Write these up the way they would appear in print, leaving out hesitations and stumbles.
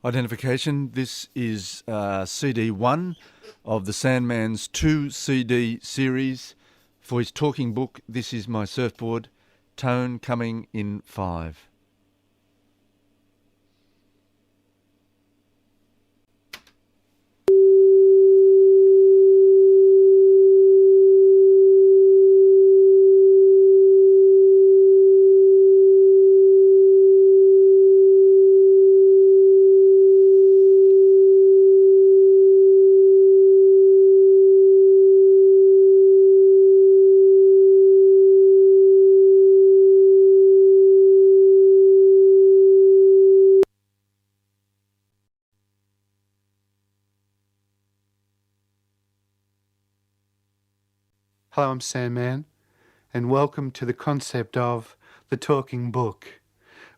Identification. This is CD 1 of the Sandman's 2 CD series. For his talking book, This Is My Surfboard. Tone coming in 5. Hello, I'm Sandman, and welcome to the concept of the talking book.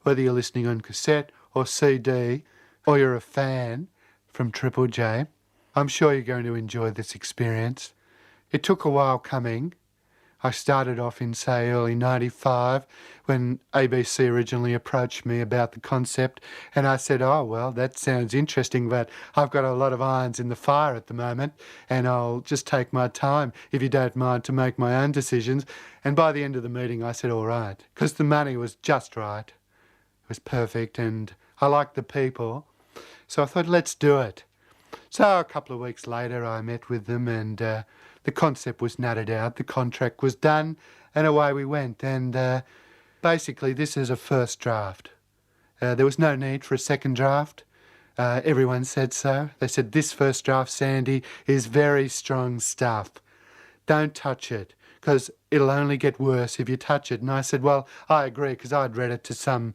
Whether you're listening on cassette or CD, or you're a fan from Triple J, I'm sure you're going to enjoy this experience. It took a while coming. I started off in, say, early 95 when ABC originally approached me about the concept, and I said, oh, well, that sounds interesting, but I've got a lot of irons in the fire at the moment, and I'll just take my time, if you don't mind, to make my own decisions. And by the end of the meeting, I said, all right, because the money was just right. It was perfect, and I liked the people. So I thought, let's do it. So a couple of weeks later, I met with them, and the concept was nutted out, the contract was done, and away we went. And basically, this is a first draft. There was no need for a second draft. Everyone said so. They said, this first draft, Sandy, is very strong stuff. Don't touch it, because it'll only get worse if you touch it. And I said, well, I agree, because I'd read it to some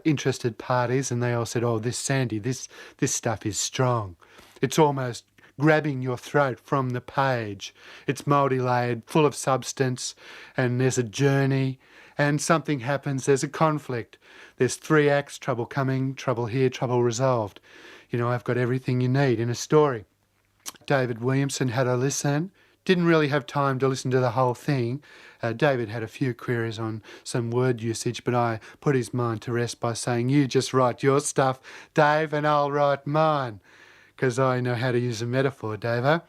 interested parties, and they all said, oh, this Sandy, this stuff is strong. It's almost grabbing your throat from the page. It's multi-layered, full of substance, and there's a journey, and something happens, there's a conflict. There's 3 acts, trouble coming, trouble here, trouble resolved. You know, I've got everything you need in a story. David Williamson had a listen. Didn't really have time to listen to the whole thing. David had a few queries on some word usage, but I put his mind to rest by saying, you just write your stuff, Dave, and I'll write mine, because I know how to use a metaphor, Davo.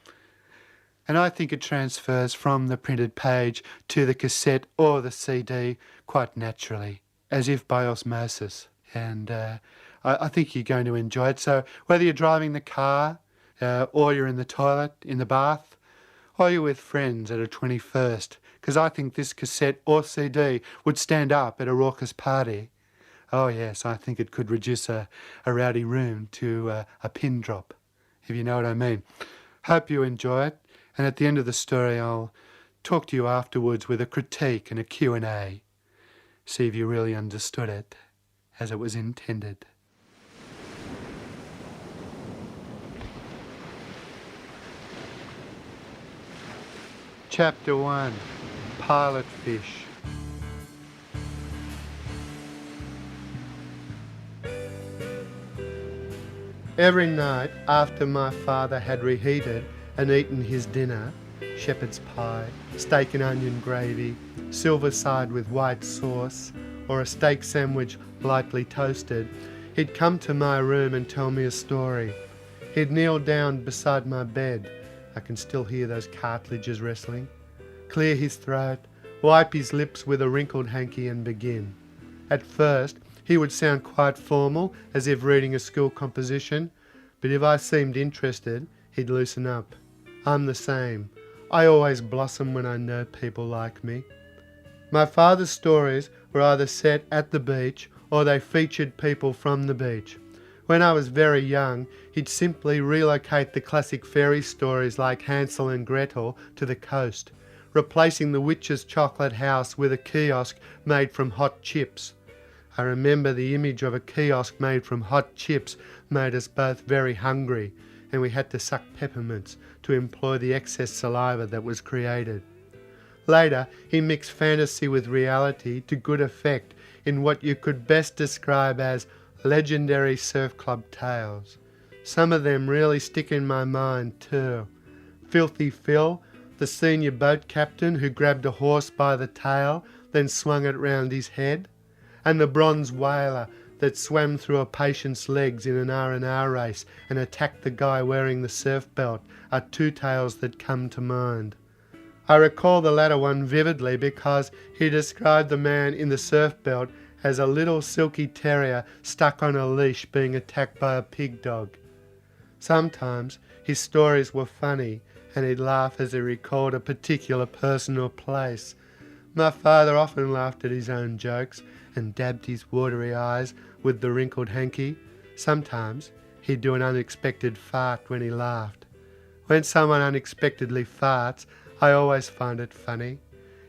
And I think it transfers from the printed page to the cassette or the CD quite naturally, as if by osmosis. And I think you're going to enjoy it. So whether you're driving the car, or you're in the toilet, in the bath, or you're with friends at a 21st, because I think this cassette or CD would stand up at a raucous party. Oh yes, I think it could reduce a rowdy room to a pin drop, if you know what I mean. Hope you enjoy it, and at the end of the story I'll talk to you afterwards with a critique and a Q&A. See if you really understood it as it was intended. Chapter 1, Pilot Fish. Every night after my father had reheated and eaten his dinner, shepherd's pie, steak and onion gravy, silver side with white sauce, or a steak sandwich lightly toasted, he'd come to my room and tell me a story. He'd kneel down beside my bed, I can still hear those cartilages wrestling, clear his throat, wipe his lips with a wrinkled hanky and begin. At first, he would sound quite formal, as if reading a school composition, but if I seemed interested, he'd loosen up. I'm the same. I always blossom when I know people like me. My father's stories were either set at the beach or they featured people from the beach. When I was very young, he'd simply relocate the classic fairy stories like Hansel and Gretel to the coast, replacing the witch's chocolate house with a kiosk made from hot chips. I remember the image of a kiosk made from hot chips made us both very hungry, and we had to suck peppermints to employ the excess saliva that was created. Later, he mixed fantasy with reality to good effect in what you could best describe as legendary surf club tales. Some of them really stick in my mind too. Filthy Phil, the senior boat captain who grabbed a horse by the tail, then swung it round his head, and the bronze whaler, that swam through a patient's legs in an R&R race and attacked the guy wearing the surf belt are two tales that come to mind. I recall the latter one vividly because he described the man in the surf belt as a little silky terrier stuck on a leash being attacked by a pig dog. Sometimes his stories were funny and he'd laugh as he recalled a particular person or place. My father often laughed at his own jokes and dabbed his watery eyes with the wrinkled hanky. Sometimes he'd do an unexpected fart when he laughed. When someone unexpectedly farts, I always find it funny.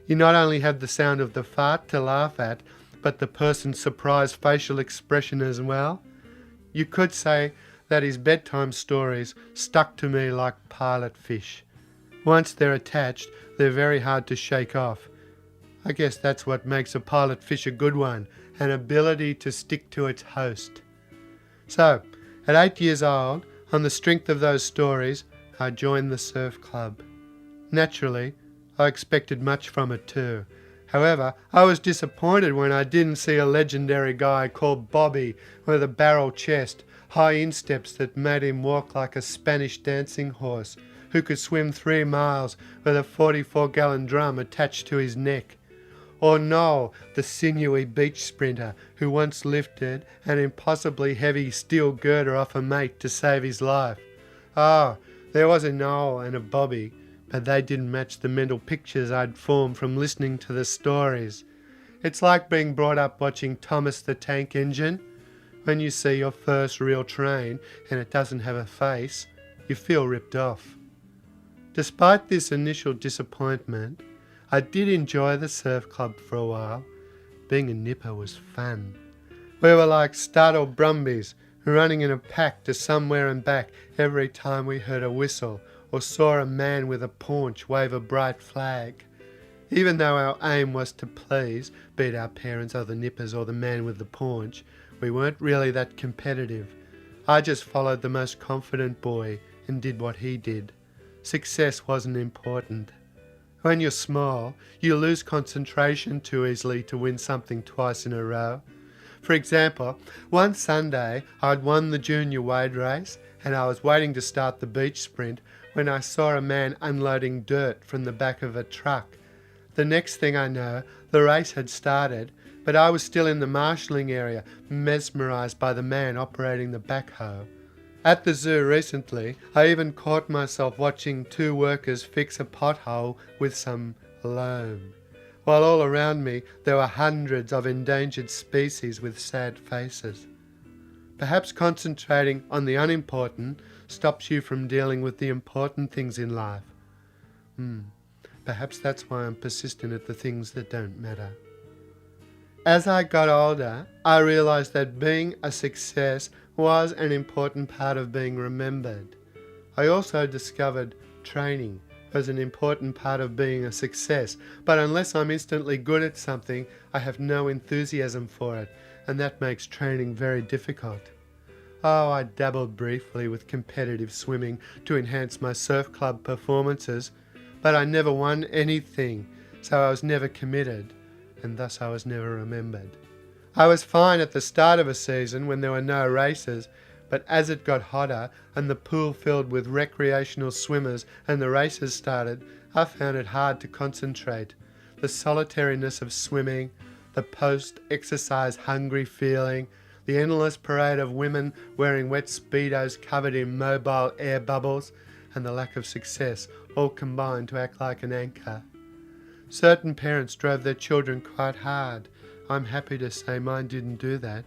You not only have the sound of the fart to laugh at, but the person's surprised facial expression as well. You could say that his bedtime stories stuck to me like pilot fish. Once they're attached, they're very hard to shake off. I guess that's what makes a pilot fish a good one, an ability to stick to its host. So, at 8 years old, on the strength of those stories, I joined the surf club. Naturally, I expected much from it too. However, I was disappointed when I didn't see a legendary guy called Bobby with a barrel chest, high insteps that made him walk like a Spanish dancing horse, who could swim 3 miles with a 44-gallon drum attached to his neck. Or Noel, the sinewy beach sprinter who once lifted an impossibly heavy steel girder off a mate to save his life. Oh, there was a Noel and a Bobby, but they didn't match the mental pictures I'd formed from listening to the stories. It's like being brought up watching Thomas the Tank Engine. When you see your first real train and it doesn't have a face, you feel ripped off. Despite this initial disappointment, I did enjoy the surf club for a while. Being a nipper was fun. We were like startled brumbies, running in a pack to somewhere and back every time we heard a whistle or saw a man with a paunch wave a bright flag. Even though our aim was to please, be it our parents or the nippers or the man with the paunch, we weren't really that competitive. I just followed the most confident boy and did what he did. Success wasn't important. When you're small, you lose concentration too easily to win something twice in a row. For example, one Sunday I'd won the junior wade race and I was waiting to start the beach sprint when I saw a man unloading dirt from the back of a truck. The next thing I know, the race had started, but I was still in the marshalling area, mesmerised by the man operating the backhoe. At the zoo recently, I even caught myself watching 2 workers fix a pothole with some loam, while all around me there were hundreds of endangered species with sad faces. Perhaps concentrating on the unimportant stops you from dealing with the important things in life. Perhaps that's why I'm persistent at the things that don't matter. As I got older, I realised that being a success was an important part of being remembered. I also discovered training was an important part of being a success, but unless I'm instantly good at something, I have no enthusiasm for it, and that makes training very difficult. Oh, I dabbled briefly with competitive swimming to enhance my surf club performances, but I never won anything, so I was never committed, and thus I was never remembered. I was fine at the start of a season when there were no races, but as it got hotter and the pool filled with recreational swimmers and the races started, I found it hard to concentrate. The solitariness of swimming, the post-exercise hungry feeling, the endless parade of women wearing wet speedos covered in mobile air bubbles, and the lack of success all combined to act like an anchor. Certain parents drove their children quite hard. I'm happy to say mine didn't do that.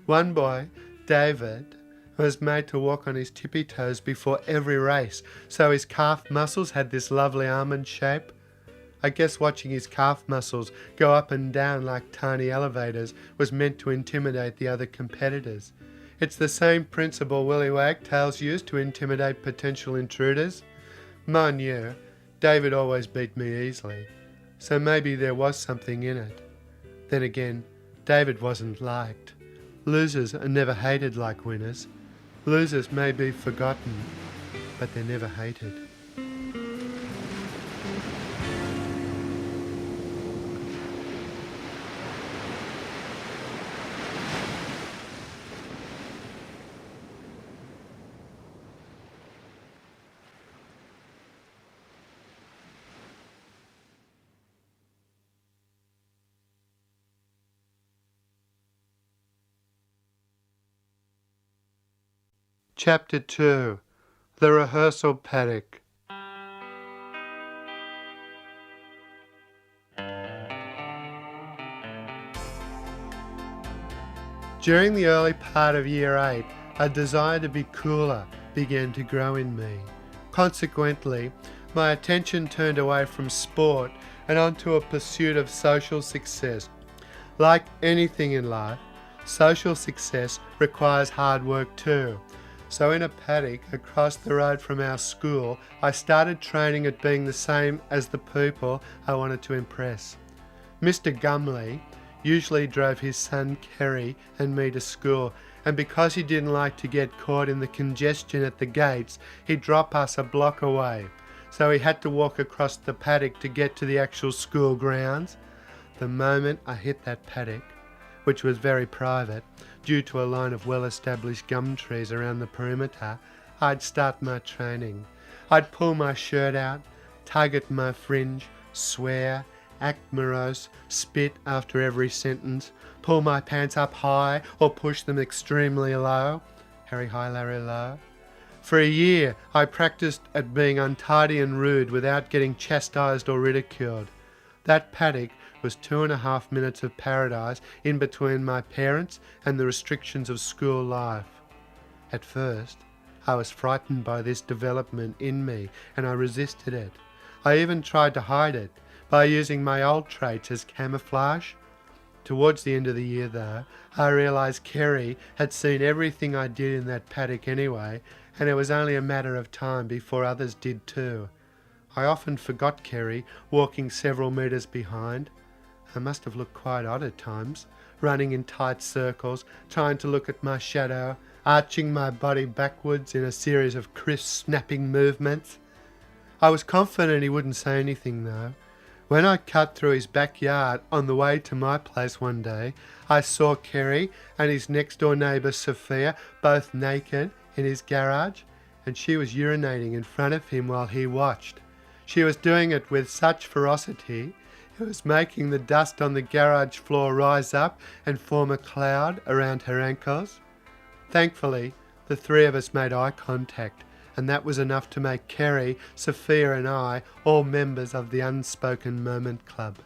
One boy, David, was made to walk on his tippy toes before every race, so his calf muscles had this lovely almond shape. I guess watching his calf muscles go up and down like tiny elevators was meant to intimidate the other competitors. It's the same principle Willy Wagtails used to intimidate potential intruders. Mind you, David always beat me easily, so maybe there was something in it. Then again, David wasn't liked. Losers are never hated like winners. Losers may be forgotten, but they're never hated. Chapter 2. The Rehearsal Paddock. During the early part of Year 8, a desire to be cooler began to grow in me. Consequently, my attention turned away from sport and onto a pursuit of social success. Like anything in life, social success requires hard work too. So in a paddock across the road from our school, I started training at being the same as the people I wanted to impress. Mr. Gumley usually drove his son Kerry and me to school, and because he didn't like to get caught in the congestion at the gates, he'd drop us a block away. So he had to walk across the paddock to get to the actual school grounds. The moment I hit that paddock, which was very private, due to a line of well-established gum trees around the perimeter, I'd start my training. I'd pull my shirt out, tug at my fringe, swear, act morose, spit after every sentence, pull my pants up high or push them extremely low. Harry high, Larry low. For a year, I practiced at being untidy and rude without getting chastised or ridiculed. That paddock was 2.5 minutes of paradise in between my parents and the restrictions of school life. At first, I was frightened by this development in me and I resisted it. I even tried to hide it by using my old traits as camouflage. Towards the end of the year, though, I realised Kerry had seen everything I did in that paddock anyway, and it was only a matter of time before others did too. I often forgot Kerry, walking several metres behind. I must have looked quite odd at times, running in tight circles, trying to look at my shadow, arching my body backwards in a series of crisp, snapping movements. I was confident he wouldn't say anything, though. When I cut through his backyard on the way to my place one day, I saw Kerry and his next-door neighbour Sophia both naked in his garage, and she was urinating in front of him while he watched. She was doing it with such ferocity, it was making the dust on the garage floor rise up and form a cloud around her ankles. Thankfully, the three of us made eye contact, and that was enough to make Kerry, Sophia and I all members of the Unspoken Moment Club.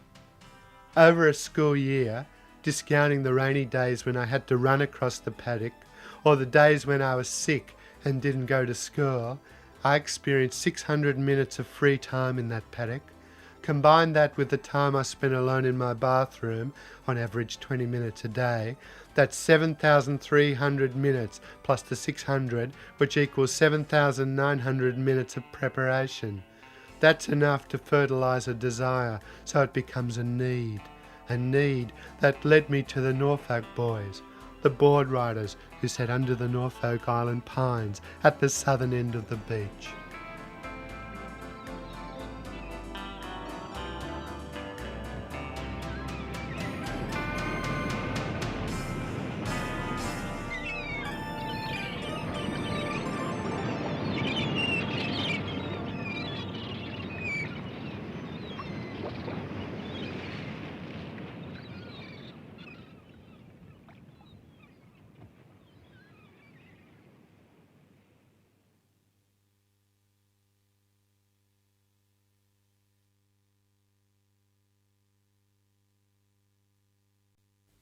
Over a school year, discounting the rainy days when I had to run across the paddock, or the days when I was sick and didn't go to school, I experienced 600 minutes of free time in that paddock. Combine that with the time I spent alone in my bathroom, on average 20 minutes a day, that's 7,300 minutes plus the 600, which equals 7,900 minutes of preparation. That's enough to fertilise a desire, so it becomes a need that led me to the Norfolk boys, the board riders who sat under the Norfolk Island pines at the southern end of the beach.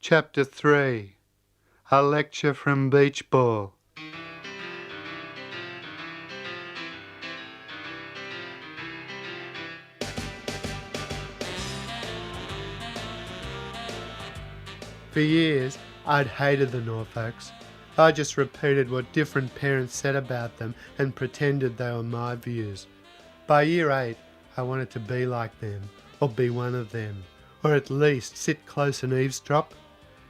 Chapter 3. A Lecture from Beach Ball. For years, I'd hated the Norfolks. I just repeated what different parents said about them and pretended they were my views. By year 8, I wanted to be like them, or be one of them, or at least sit close and eavesdrop.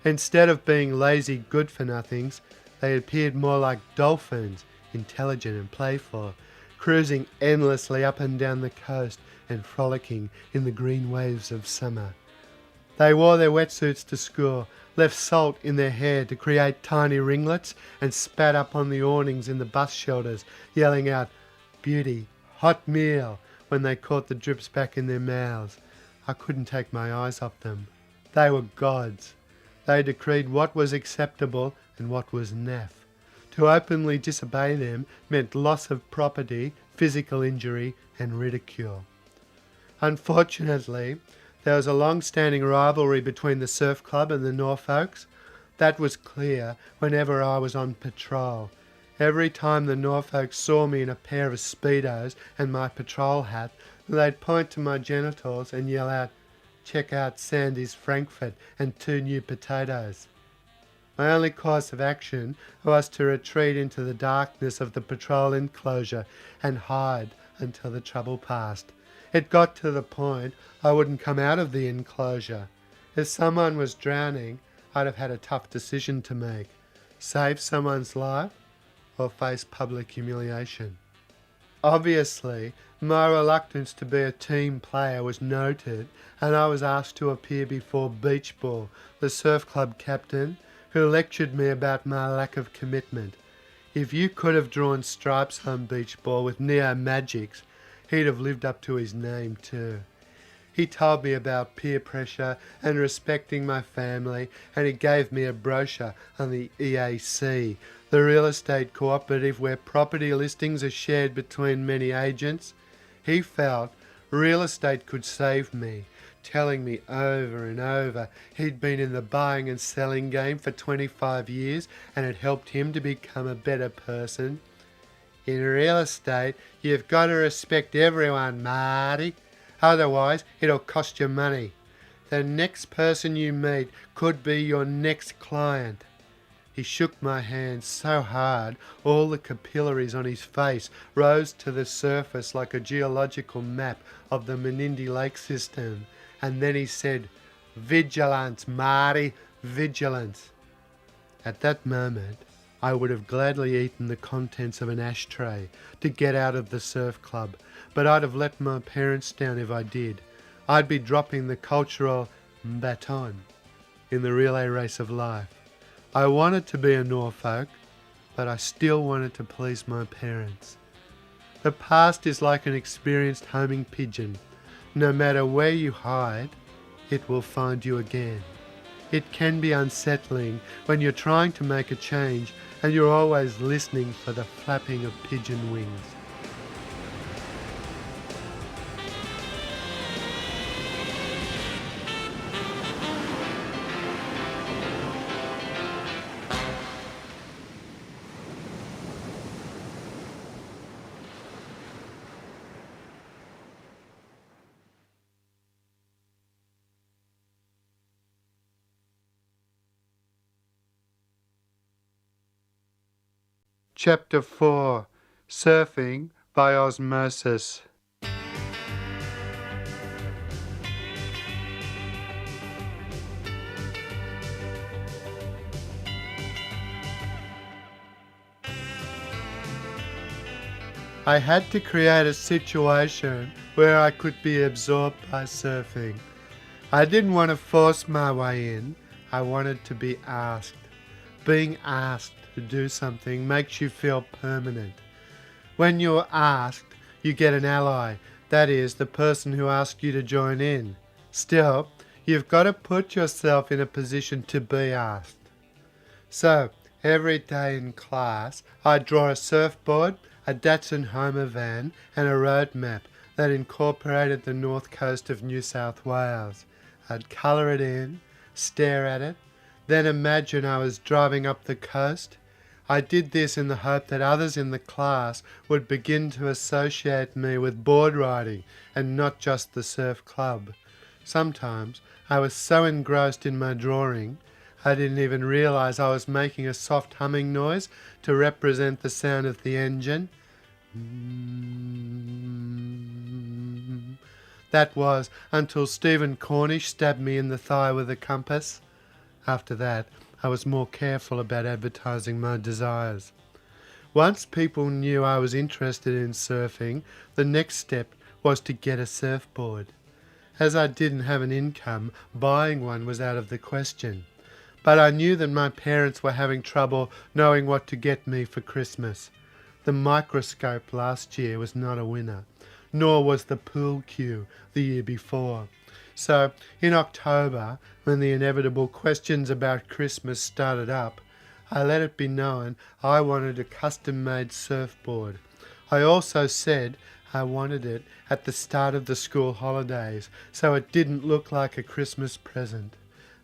Instead of being lazy good-for-nothings, they appeared more like dolphins, intelligent and playful, cruising endlessly up and down the coast and frolicking in the green waves of summer. They wore their wetsuits to school, left salt in their hair to create tiny ringlets, and spat up on the awnings in the bus shelters, yelling out, "Beauty, hot meal," when they caught the drips back in their mouths. I couldn't take my eyes off them. They were gods. They decreed what was acceptable and what was naff. To openly disobey them meant loss of property, physical injury and ridicule. Unfortunately, there was a long-standing rivalry between the surf club and the Norfolks. That was clear whenever I was on patrol. Every time the Norfolks saw me in a pair of Speedos and my patrol hat, they'd point to my genitals and yell out, "Check out Sandy's Frankfurt and 2 new potatoes." My only course of action was to retreat into the darkness of the patrol enclosure and hide until the trouble passed. It got to the point I wouldn't come out of the enclosure. If someone was drowning, I'd have had a tough decision to make. Save someone's life or face public humiliation. Obviously, my reluctance to be a team player was noted, and I was asked to appear before Beach Ball, the surf club captain, who lectured me about my lack of commitment. If you could have drawn stripes on Beach Ball with Neo Magics, he'd have lived up to his name too. He told me about peer pressure and respecting my family, and he gave me a brochure on the EAC, the real estate cooperative where property listings are shared between many agents. He felt real estate could save me, telling me over and over he'd been in the buying and selling game for 25 years and it helped him to become a better person. In real estate, you've got to respect everyone, Marty. Otherwise, it'll cost you money. The next person you meet could be your next client. He shook my hand so hard, all the capillaries on his face rose to the surface like a geological map of the Menindee Lake system. And then he said, "Vigilance, Marty, vigilance." At that moment, I would have gladly eaten the contents of an ashtray to get out of the surf club, but I'd have let my parents down if I did. I'd be dropping the cultural baton in the relay race of life. I wanted to be a Norfolk, but I still wanted to please my parents. The past is like an experienced homing pigeon. No matter where you hide, it will find you again. It can be unsettling when you're trying to make a change and you're always listening for the flapping of pigeon wings. Chapter 4. Surfing by Osmosis. I had to create a situation where I could be absorbed by surfing. I didn't want to force my way in. I wanted to be asked. Being asked to do something makes you feel permanent. When you're asked, you get an ally, that is, the person who asked you to join in. Still, you've got to put yourself in a position to be asked. So, every day in class, I'd draw a surfboard, a Datsun Homer van, and a road map that incorporated the north coast of New South Wales. I'd colour it in, stare at it, then imagine I was driving up the coast. I did this in the hope that others in the class would begin to associate me with board riding and not just the surf club. Sometimes I was so engrossed in my drawing I didn't even realise I was making a soft humming noise to represent the sound of the engine. That was until Stephen Cornish stabbed me in the thigh with a compass. After that, I was more careful about advertising my desires. Once people knew I was interested in surfing, the next step was to get a surfboard. As I didn't have an income, buying one was out of the question. But I knew that my parents were having trouble knowing what to get me for Christmas. The microscope last year was not a winner, nor was the pool cue the year before. So, in October, when the inevitable questions about Christmas started up, I let it be known I wanted a custom-made surfboard. I also said I wanted it at the start of the school holidays, so it didn't look like a Christmas present.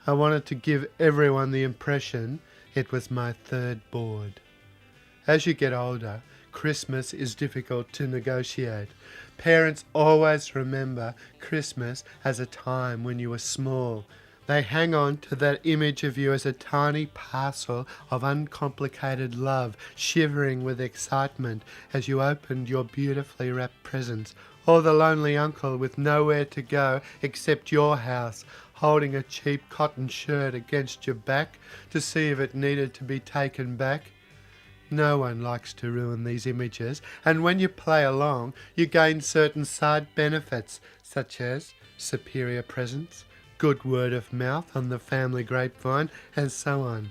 I wanted to give everyone the impression it was my third board. As you get older, Christmas is difficult to negotiate. Parents always remember Christmas as a time when you were small. They hang on to that image of you as a tiny parcel of uncomplicated love, shivering with excitement as you opened your beautifully wrapped presents, or the lonely uncle with nowhere to go except your house, holding a cheap cotton shirt against your back to see if it needed to be taken back. No one likes to ruin these images, and when you play along, you gain certain side benefits, such as superior presents, good word of mouth on the family grapevine, and so on.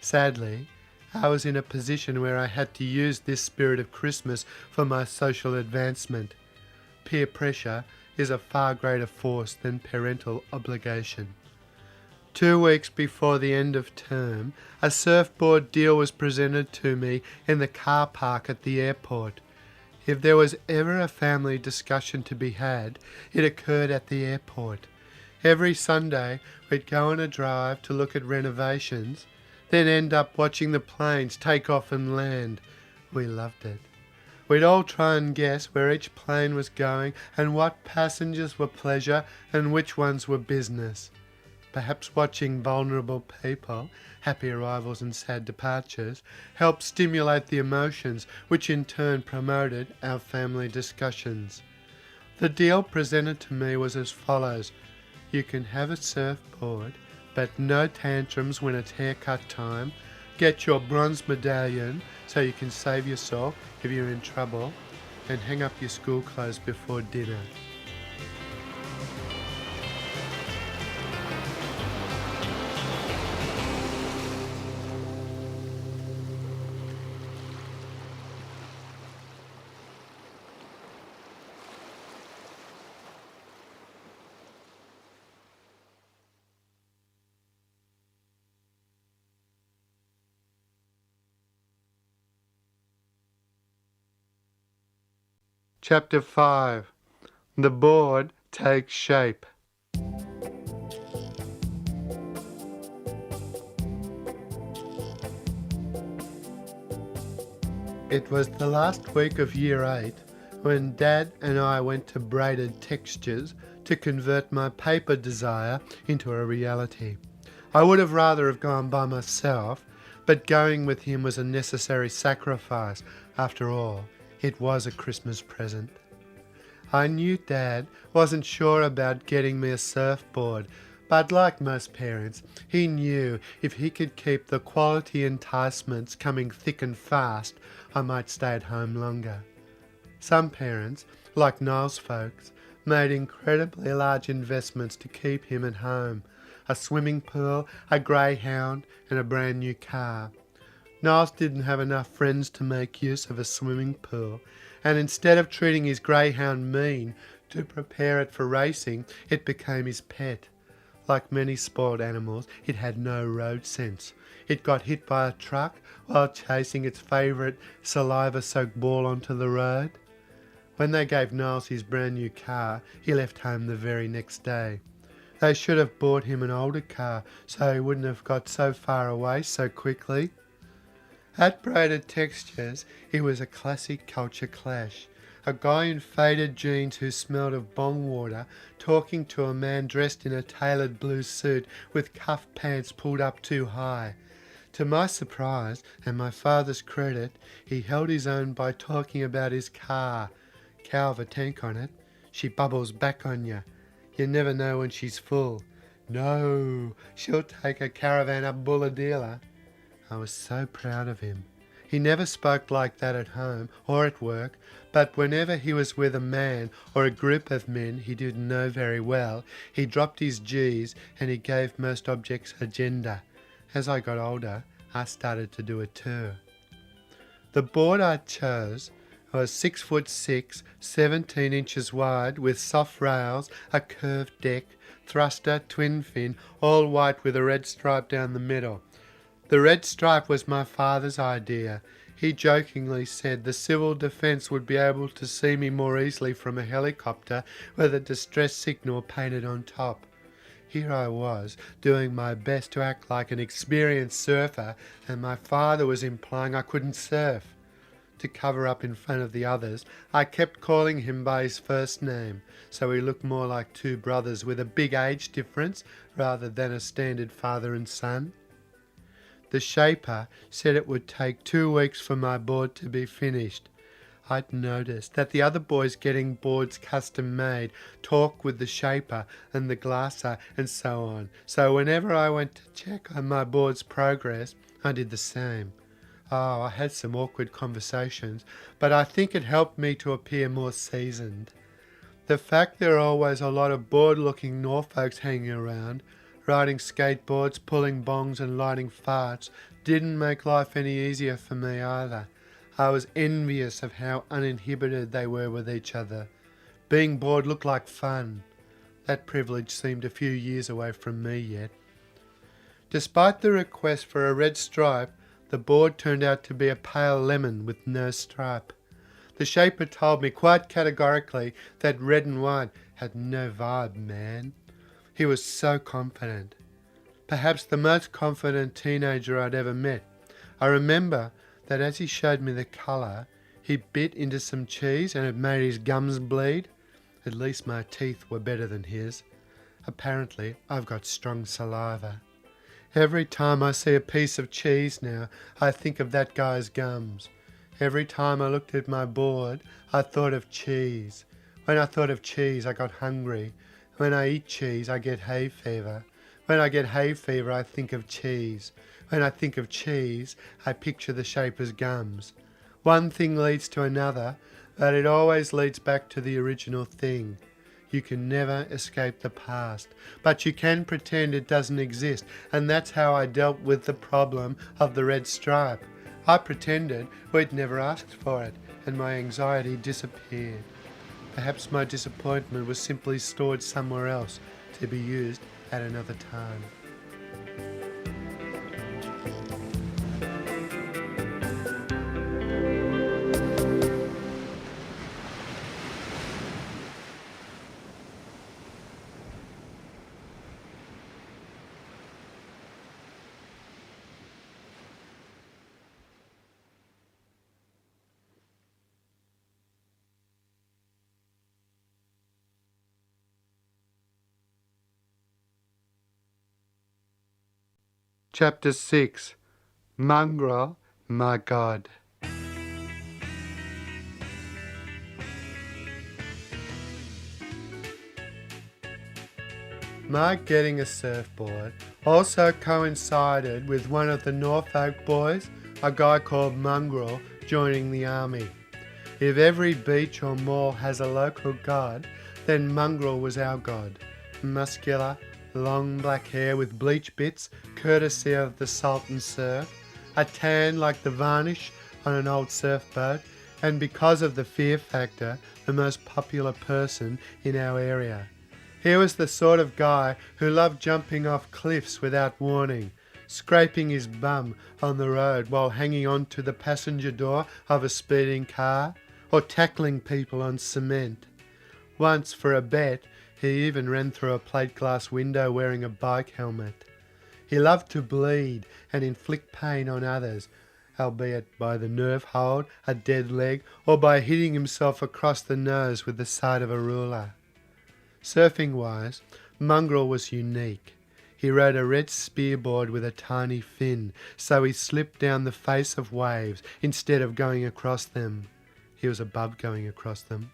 Sadly, I was in a position where I had to use this spirit of Christmas for my social advancement. Peer pressure is a far greater force than parental obligation. 2 weeks before the end of term, a surfboard deal was presented to me in the car park at the airport. If there was ever a family discussion to be had, it occurred at the airport. Every Sunday, we'd go on a drive to look at renovations, then end up watching the planes take off and land. We loved it. We'd all try and guess where each plane was going and what passengers were pleasure and which ones were business. Perhaps watching vulnerable people, happy arrivals and sad departures, helped stimulate the emotions, which in turn promoted our family discussions. The deal presented to me was as follows. You can have a surfboard, but no tantrums when it's haircut time. Get your bronze medallion so you can save yourself if you're in trouble, and hang up your school clothes before dinner. Chapter 5. The board takes shape. It was the last week of Year 8 when Dad and I went to Braided Textures to convert my paper desire into a reality. I would have rather have gone by myself, but going with him was a necessary sacrifice. After all, it was a Christmas present. I knew Dad wasn't sure about getting me a surfboard, but like most parents, he knew if he could keep the quality enticements coming thick and fast, I might stay at home longer. Some parents, like Niall's folks, made incredibly large investments to keep him at home. A swimming pool, a greyhound, and a brand new car. Niles didn't have enough friends to make use of a swimming pool, and instead of treating his greyhound mean to prepare it for racing, it became his pet. Like many spoiled animals, it had no road sense. It got hit by a truck while chasing its favourite saliva-soaked ball onto the road. When they gave Niles his brand new car, he left home the very next day. They should have bought him an older car so he wouldn't have got so far away so quickly. At Braided Textures, it was a classic culture clash. A guy in faded jeans who smelled of bong water talking to a man dressed in a tailored blue suit with cuff pants pulled up too high. To my surprise and my father's credit, he held his own by talking about his car. Cow of a tank on it. She bubbles back on you. You never know when she's full. No, she'll take a caravan up Bulahdelah. I was so proud of him. He never spoke like that at home or at work, but whenever he was with a man or a group of men he didn't know very well, he dropped his G's and he gave most objects a gender. As I got older, I started to do it too. The board I chose was 6'6", 17 inches wide with soft rails, a curved deck, thruster, twin fin, all white with a red stripe down the middle. The red stripe was my father's idea. He jokingly said the civil defence would be able to see me more easily from a helicopter with a distress signal painted on top. Here I was, doing my best to act like an experienced surfer, and my father was implying I couldn't surf. To cover up in front of the others, I kept calling him by his first name, so he looked more like two brothers with a big age difference rather than a standard father and son. The shaper said it would take 2 weeks for my board to be finished. I'd noticed that the other boys getting boards custom made talk with the shaper and the glasser and so on, so whenever I went to check on my board's progress, I did the same. Oh, I had some awkward conversations, but I think it helped me to appear more seasoned. The fact there are always a lot of bored-looking Norfolks hanging around, riding skateboards, pulling bongs and lighting farts, didn't make life any easier for me either. I was envious of how uninhibited they were with each other. Being bored looked like fun. That privilege seemed a few years away from me yet. Despite the request for a red stripe, the board turned out to be a pale lemon with no stripe. The shaper told me quite categorically that red and white had no vibe, man. He was so confident. Perhaps the most confident teenager I'd ever met. I remember that as he showed me the colour, he bit into some cheese and it made his gums bleed. At least my teeth were better than his. Apparently, I've got strong saliva. Every time I see a piece of cheese now, I think of that guy's gums. Every time I looked at my board, I thought of cheese. When I thought of cheese, I got hungry. When I eat cheese, I get hay fever. When I get hay fever, I think of cheese. When I think of cheese, I picture the shaper's gums. One thing leads to another, but it always leads back to the original thing. You can never escape the past, but you can pretend it doesn't exist, and that's how I dealt with the problem of the red stripe. I pretended we'd never asked for it, and my anxiety disappeared. Perhaps my disappointment was simply stored somewhere else to be used at another time. Chapter 6. Mongrel, my God. My getting a surfboard also coincided with one of the Norfolk boys, a guy called Mongrel, joining the army. If every beach or mall has a local god, then Mongrel was our god. Muscular, long black hair with bleach bits, courtesy of the salt and surf, a tan like the varnish on an old surfboat, and because of the fear factor, the most popular person in our area. He was the sort of guy who loved jumping off cliffs without warning, scraping his bum on the road while hanging on to the passenger door of a speeding car, or tackling people on cement. Once, for a bet, he even ran through a plate glass window wearing a bike helmet. He loved to bleed and inflict pain on others, albeit by the nerve hold, a dead leg, or by hitting himself across the nose with the side of a ruler. Surfing-wise, Mongrel was unique. He rode a red spearboard with a tiny fin, so he slipped down the face of waves instead of going across them. He was above going across them.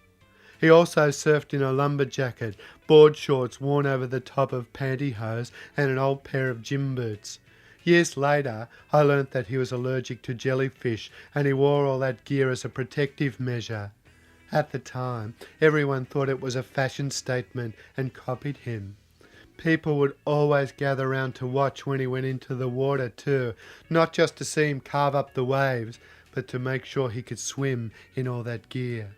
He also surfed in a lumber jacket, board shorts worn over the top of pantyhose, and an old pair of gym boots. Years later, I learnt that he was allergic to jellyfish, and he wore all that gear as a protective measure. At the time, everyone thought it was a fashion statement and copied him. People would always gather round to watch when he went into the water too, not just to see him carve up the waves, but to make sure he could swim in all that gear.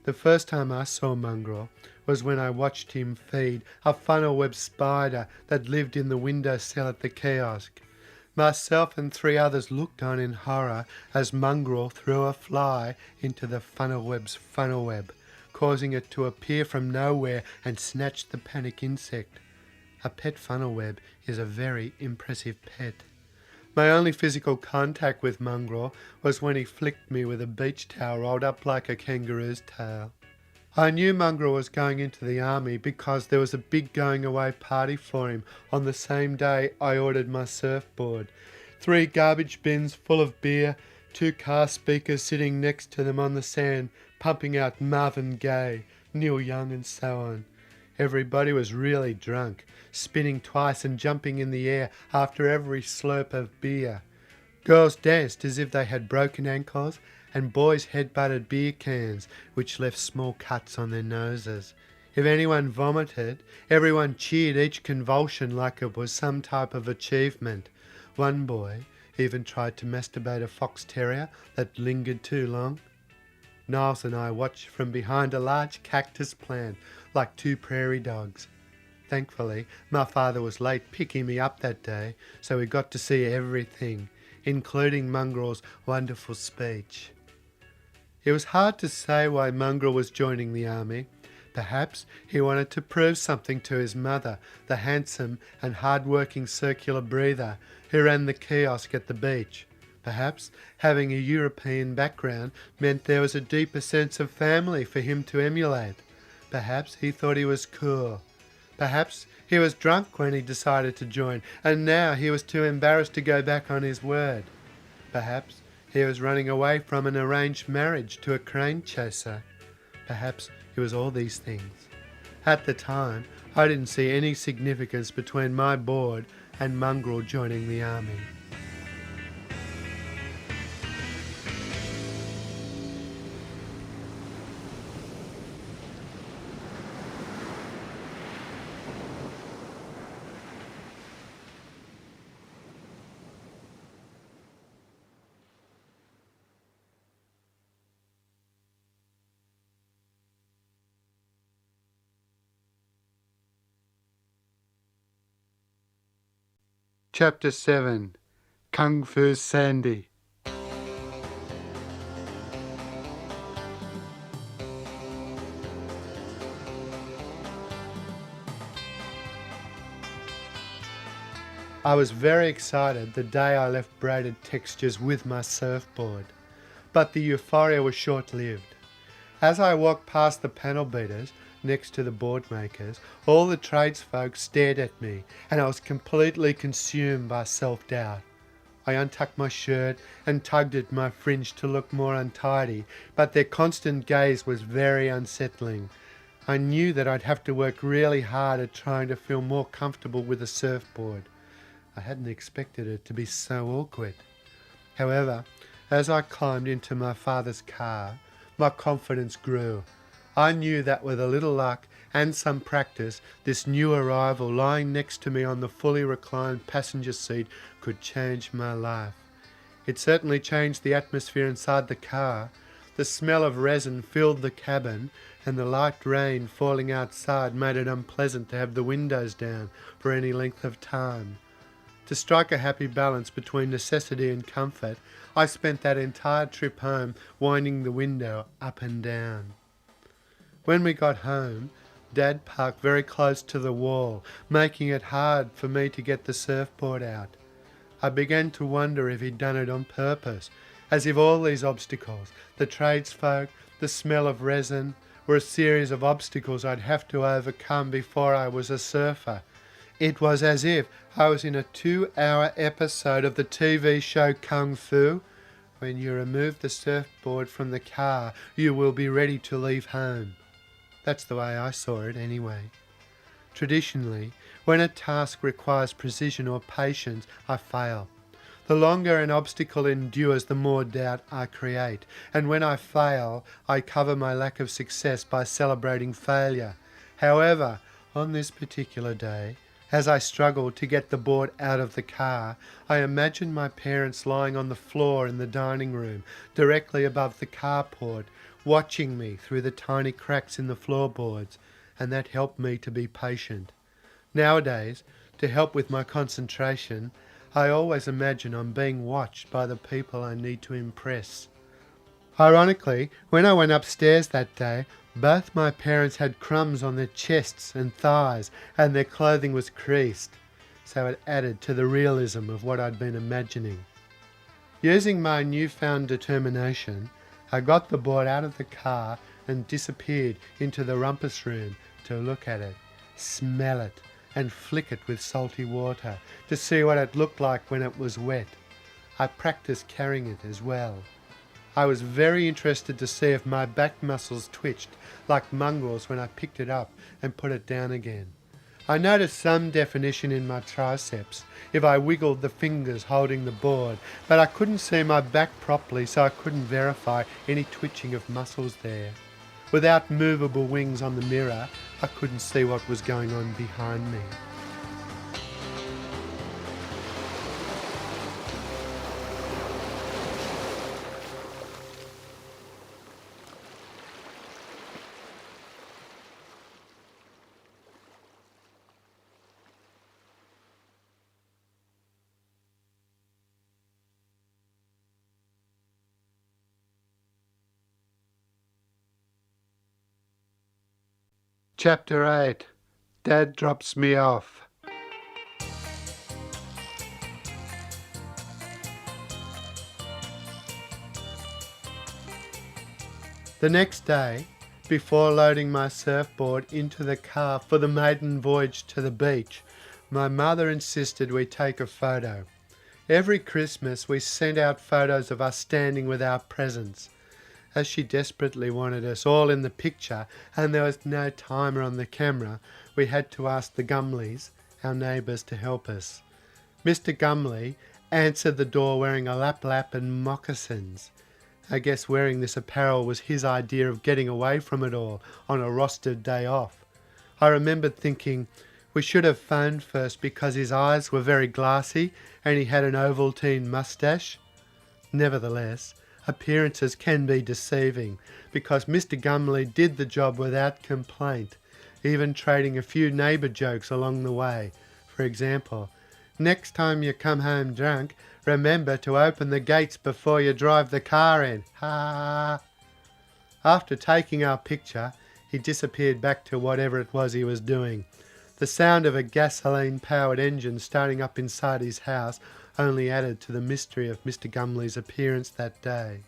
The first time I saw Mongrel was when I watched him feed a funnel-web spider that lived in the windowsill at the kiosk. Myself and 3 others looked on in horror as Mongrel threw a fly into the funnel web's funnel web, causing it to appear from nowhere and snatch the panic insect. A pet funnel web is a very impressive pet. My only physical contact with Mongrel was when he flicked me with a beach towel rolled up like a kangaroo's tail. I knew Mongrel was going into the army because there was a big going away party for him on the same day I ordered my surfboard. 3 garbage bins full of beer, 2 car speakers sitting next to them on the sand, pumping out Marvin Gaye, Neil Young and so on. Everybody was really drunk, spinning twice and jumping in the air after every slurp of beer. Girls danced as if they had broken ankles, and boys headbutted beer cans, which left small cuts on their noses. If anyone vomited, everyone cheered each convulsion like it was some type of achievement. One boy even tried to masturbate a fox terrier that lingered too long. Niles and I watched from behind a large cactus plant like 2 prairie dogs. Thankfully, my father was late picking me up that day, so we got to see everything, including Mongrel's wonderful speech. It was hard to say why Mongrel was joining the army. Perhaps he wanted to prove something to his mother, the handsome and hard-working circular breather who ran the kiosk at the beach. Perhaps having a European background meant there was a deeper sense of family for him to emulate. Perhaps he thought he was cool. Perhaps he was drunk when he decided to join, and now he was too embarrassed to go back on his word. Perhaps he was running away from an arranged marriage to a crane chaser. Perhaps it was all these things. At the time, I didn't see any significance between my board and Mongrel joining the army. Chapter 7. Kung Fu Sandy. I was very excited the day I left Braided Textures with my surfboard, but the euphoria was short-lived. As I walked past the panel beaters next to the board makers, all the tradesfolk stared at me, and I was completely consumed by self-doubt. I untucked my shirt and tugged at my fringe to look more untidy, but their constant gaze was very unsettling. I knew that I'd have to work really hard at trying to feel more comfortable with a surfboard. I hadn't expected it to be so awkward. However, as I climbed into my father's car, my confidence grew. I knew that with a little luck and some practice, this new arrival lying next to me on the fully reclined passenger seat could change my life. It certainly changed the atmosphere inside the car. The smell of resin filled the cabin, and the light rain falling outside made it unpleasant to have the windows down for any length of time. To strike a happy balance between necessity and comfort, I spent that entire trip home winding the window up and down. When we got home, Dad parked very close to the wall, making it hard for me to get the surfboard out. I began to wonder if he'd done it on purpose, as if all these obstacles, the tradesfolk, the smell of resin, were a series of obstacles I'd have to overcome before I was a surfer. It was as if I was in a 2-hour episode of the TV show Kung Fu. When you remove the surfboard from the car, you will be ready to leave home. That's the way I saw it anyway. Traditionally, when a task requires precision or patience, I fail. The longer an obstacle endures, the more doubt I create. And when I fail, I cover my lack of success by celebrating failure. However, on this particular day, as I struggled to get the board out of the car, I imagined my parents lying on the floor in the dining room, directly above the carport, watching me through the tiny cracks in the floorboards, and that helped me to be patient. Nowadays, to help with my concentration, I always imagine I'm being watched by the people I need to impress. Ironically, when I went upstairs that day, both my parents had crumbs on their chests and thighs, and their clothing was creased, so it added to the realism of what I'd been imagining. Using my newfound determination, I got the board out of the car and disappeared into the rumpus room to look at it, smell it, and flick it with salty water to see what it looked like when it was wet. I practiced carrying it as well. I was very interested to see if my back muscles twitched like mongrels when I picked it up and put it down again. I noticed some definition in my triceps if I wiggled the fingers holding the board, but I couldn't see my back properly, so I couldn't verify any twitching of muscles there. Without movable wings on the mirror, I couldn't see what was going on behind me. Chapter 8. Dad Drops Me Off. The next day, before loading my surfboard into the car for the maiden voyage to the beach, my mother insisted we take a photo. Every Christmas we sent out photos of us standing with our presents. As she desperately wanted us all in the picture and there was no timer on the camera, we had to ask the Gumleys, our neighbours, to help us. Mr. Gumley answered the door wearing a lap and moccasins. I guess wearing this apparel was his idea of getting away from it all on a rostered day off. I remembered thinking we should have phoned first because his eyes were very glassy and he had an Ovaltine moustache. Nevertheless, appearances can be deceiving because Mr. Gumley did the job without complaint, even trading a few neighbour jokes along the way. For example, next time you come home drunk, remember to open the gates before you drive the car in. Ha! After taking our picture, he disappeared back to whatever it was he was doing. The sound of a gasoline-powered engine starting up inside his house only added to the mystery of Mr. Gumley's appearance that day.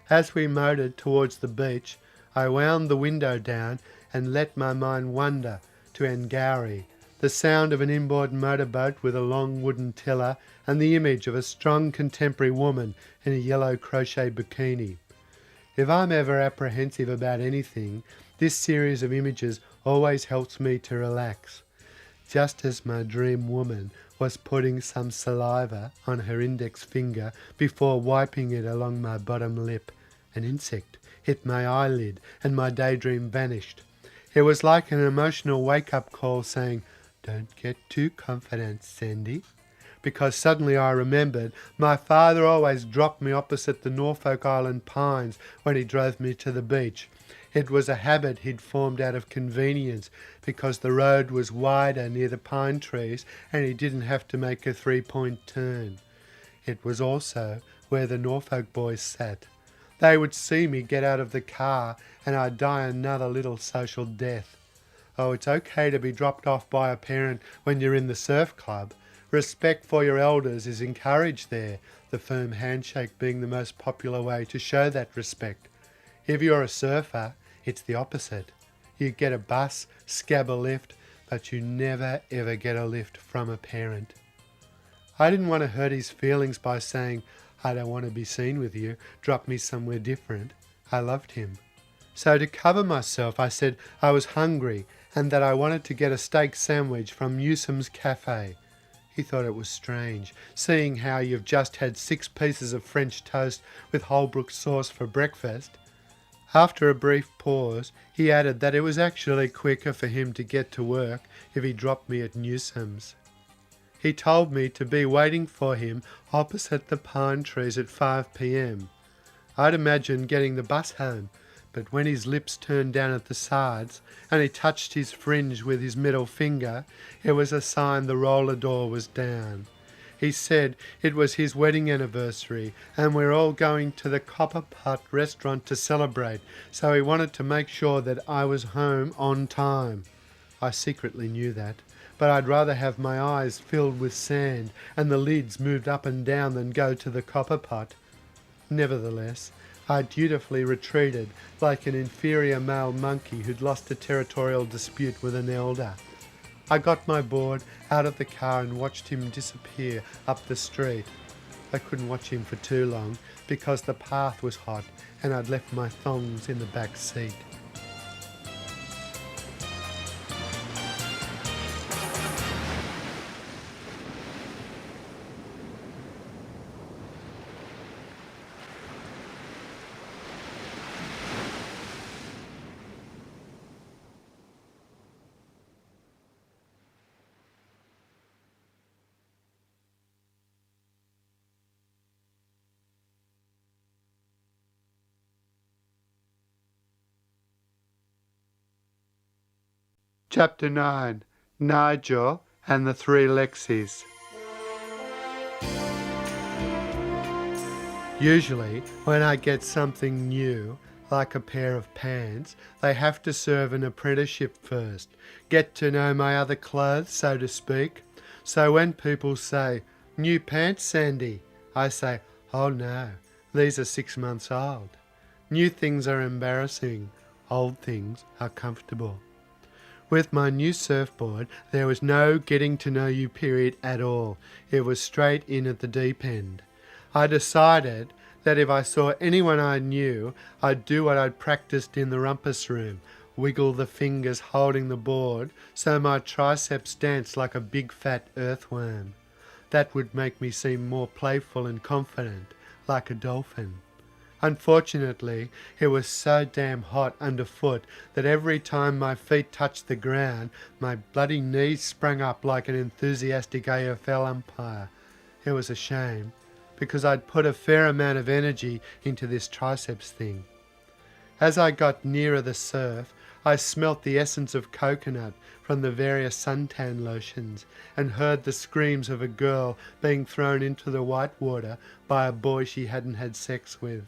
As we motored towards the beach, I wound the window down and let my mind wander to Angourie, the sound of an inboard motorboat with a long wooden tiller and the image of a strong contemporary woman in a yellow crochet bikini. If I'm ever apprehensive about anything, this series of images always helps me to relax. Just as my dream woman was putting some saliva on her index finger before wiping it along my bottom lip, an insect hit my eyelid and my daydream vanished. It was like an emotional wake-up call saying, "Don't get too confident, Sandy." Because suddenly I remembered my father always dropped me opposite the Norfolk Island pines when he drove me to the beach. It was a habit he'd formed out of convenience because the road was wider near the pine trees and he didn't have to make a three-point turn. It was also where the Norfolk boys sat. They would see me get out of the car and I'd die another little social death. Oh, it's okay to be dropped off by a parent when you're in the surf club. Respect for your elders is encouraged there, the firm handshake being the most popular way to show that respect. If you're a surfer, it's the opposite. You get a bus, scab a lift, but you never ever get a lift from a parent. I didn't want to hurt his feelings by saying, "I don't want to be seen with you, drop me somewhere different." I loved him. So to cover myself, I said I was hungry and that I wanted to get a steak sandwich from Newsom's Cafe. He thought it was strange, seeing how you've just had 6 pieces of French toast with Holbrook sauce for breakfast. After a brief pause, he added that it was actually quicker for him to get to work if he dropped me at Newsom's. He told me to be waiting for him opposite the pine trees at 5 p.m. I'd imagined getting the bus home, but when his lips turned down at the sides and he touched his fringe with his middle finger, it was a sign the roller door was down. He said it was his wedding anniversary and we're all going to the Copper Pot restaurant to celebrate, so he wanted to make sure that I was home on time. I secretly knew that, but I'd rather have my eyes filled with sand and the lids moved up and down than go to the Copper Pot. Nevertheless, I dutifully retreated like an inferior male monkey who'd lost a territorial dispute with an elder. I got my board out of the car and watched him disappear up the street. I couldn't watch him for too long because the path was hot and I'd left my thongs in the back seat. Chapter 9. Nigel and the Three Lexis. Usually, when I get something new, like a pair of pants, they have to serve an apprenticeship first, get to know my other clothes, so to speak. So when people say, "New pants, Sandy," I say, "Oh no, these are 6 months old." New things are embarrassing, old things are comfortable. With my new surfboard, there was no getting to know you period at all. It was straight in at the deep end. I decided that if I saw anyone I knew, I'd do what I'd practiced in the rumpus room, wiggle the fingers holding the board so my triceps danced like a big fat earthworm. That would make me seem more playful and confident, like a dolphin. Unfortunately, it was so damn hot underfoot that every time my feet touched the ground, my bloody knees sprang up like an enthusiastic AFL umpire. It was a shame, because I'd put a fair amount of energy into this triceps thing. As I got nearer the surf, I smelt the essence of coconut from the various suntan lotions and heard the screams of a girl being thrown into the white water by a boy she hadn't had sex with.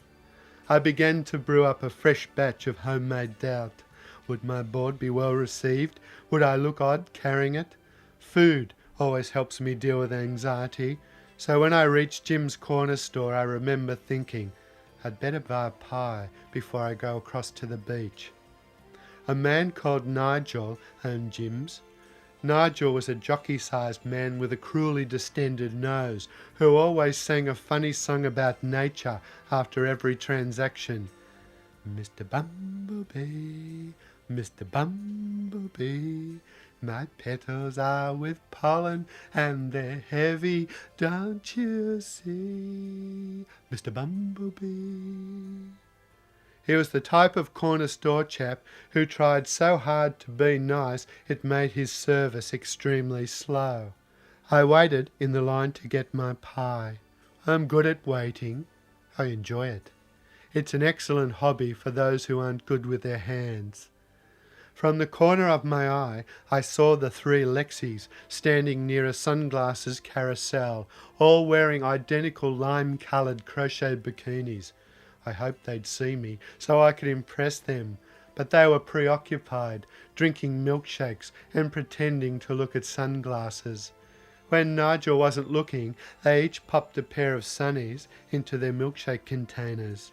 I began to brew up a fresh batch of homemade doubt. Would my board be well received? Would I look odd carrying it? Food always helps me deal with anxiety, so when I reached Jim's corner store I remember thinking, I'd better buy a pie before I go across to the beach. A man called Nigel owned Jim's. Nigel was a jockey-sized man with a cruelly distended nose who always sang a funny song about nature after every transaction. Mr. Bumblebee, Mr. Bumblebee, my petals are with pollen and they're heavy, don't you see? Mr. Bumblebee. He was the type of corner store chap who tried so hard to be nice it made his service extremely slow. I waited in the line to get my pie. I'm good at waiting. I enjoy it. It's an excellent hobby for those who aren't good with their hands. From the corner of my eye, I saw the three Lexis standing near a sunglasses carousel, all wearing identical lime-coloured crochet bikinis. I hoped they'd see me so I could impress them, but they were preoccupied, drinking milkshakes and pretending to look at sunglasses. When Nigel wasn't looking, they each popped a pair of sunnies into their milkshake containers.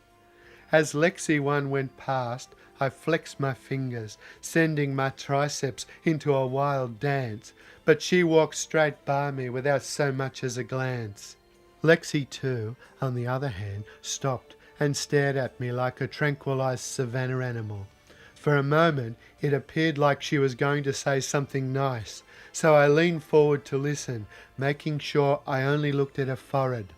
As Lexi 1 went past, I flexed my fingers, sending my triceps into a wild dance, but she walked straight by me without so much as a glance. Lexi 2, on the other hand, stopped and stared at me like a tranquilized savannah animal. For a moment it appeared like she was going to say something nice, so I leaned forward to listen, making sure I only looked at her forehead.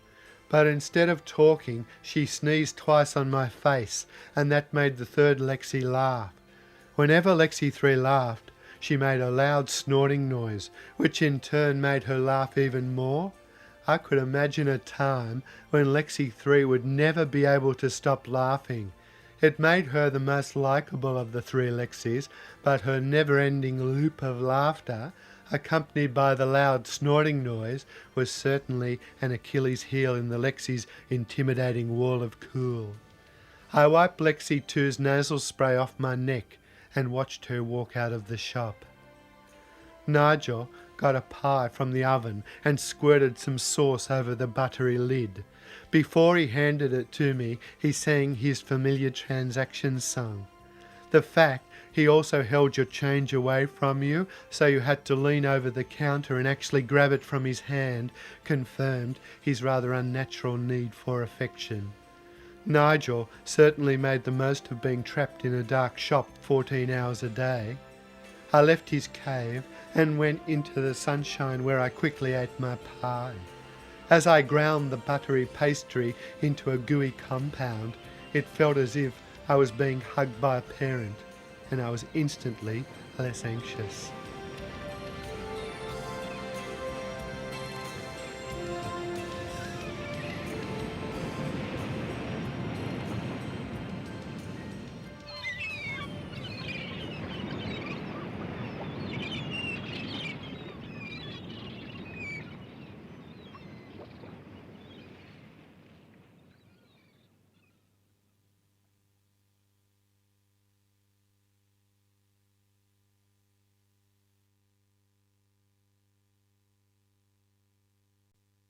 But instead of talking, she sneezed twice on my face, and that made the third Lexi laugh. Whenever Lexi 3 laughed, she made a loud snorting noise, which in turn made her laugh even more. I could imagine a time when Lexi 3 would never be able to stop laughing. It made her the most likeable of the three Lexis, but her never-ending loop of laughter accompanied by the loud snorting noise, was certainly an Achilles heel in the Lexi's intimidating wall of cool. I wiped Lexi 2's nasal spray off my neck and watched her walk out of the shop. Nigel got a pie from the oven and squirted some sauce over the buttery lid. Before he handed it to me, he sang his familiar transactions song. The fact he also held your change away from you, so you had to lean over the counter and actually grab it from his hand, confirmed his rather unnatural need for affection. Nigel certainly made the most of being trapped in a dark shop 14 hours a day. I left his cave and went into the sunshine, where I quickly ate my pie. As I ground the buttery pastry into a gooey compound, it felt as if I was being hugged by a parent, and I was instantly less anxious.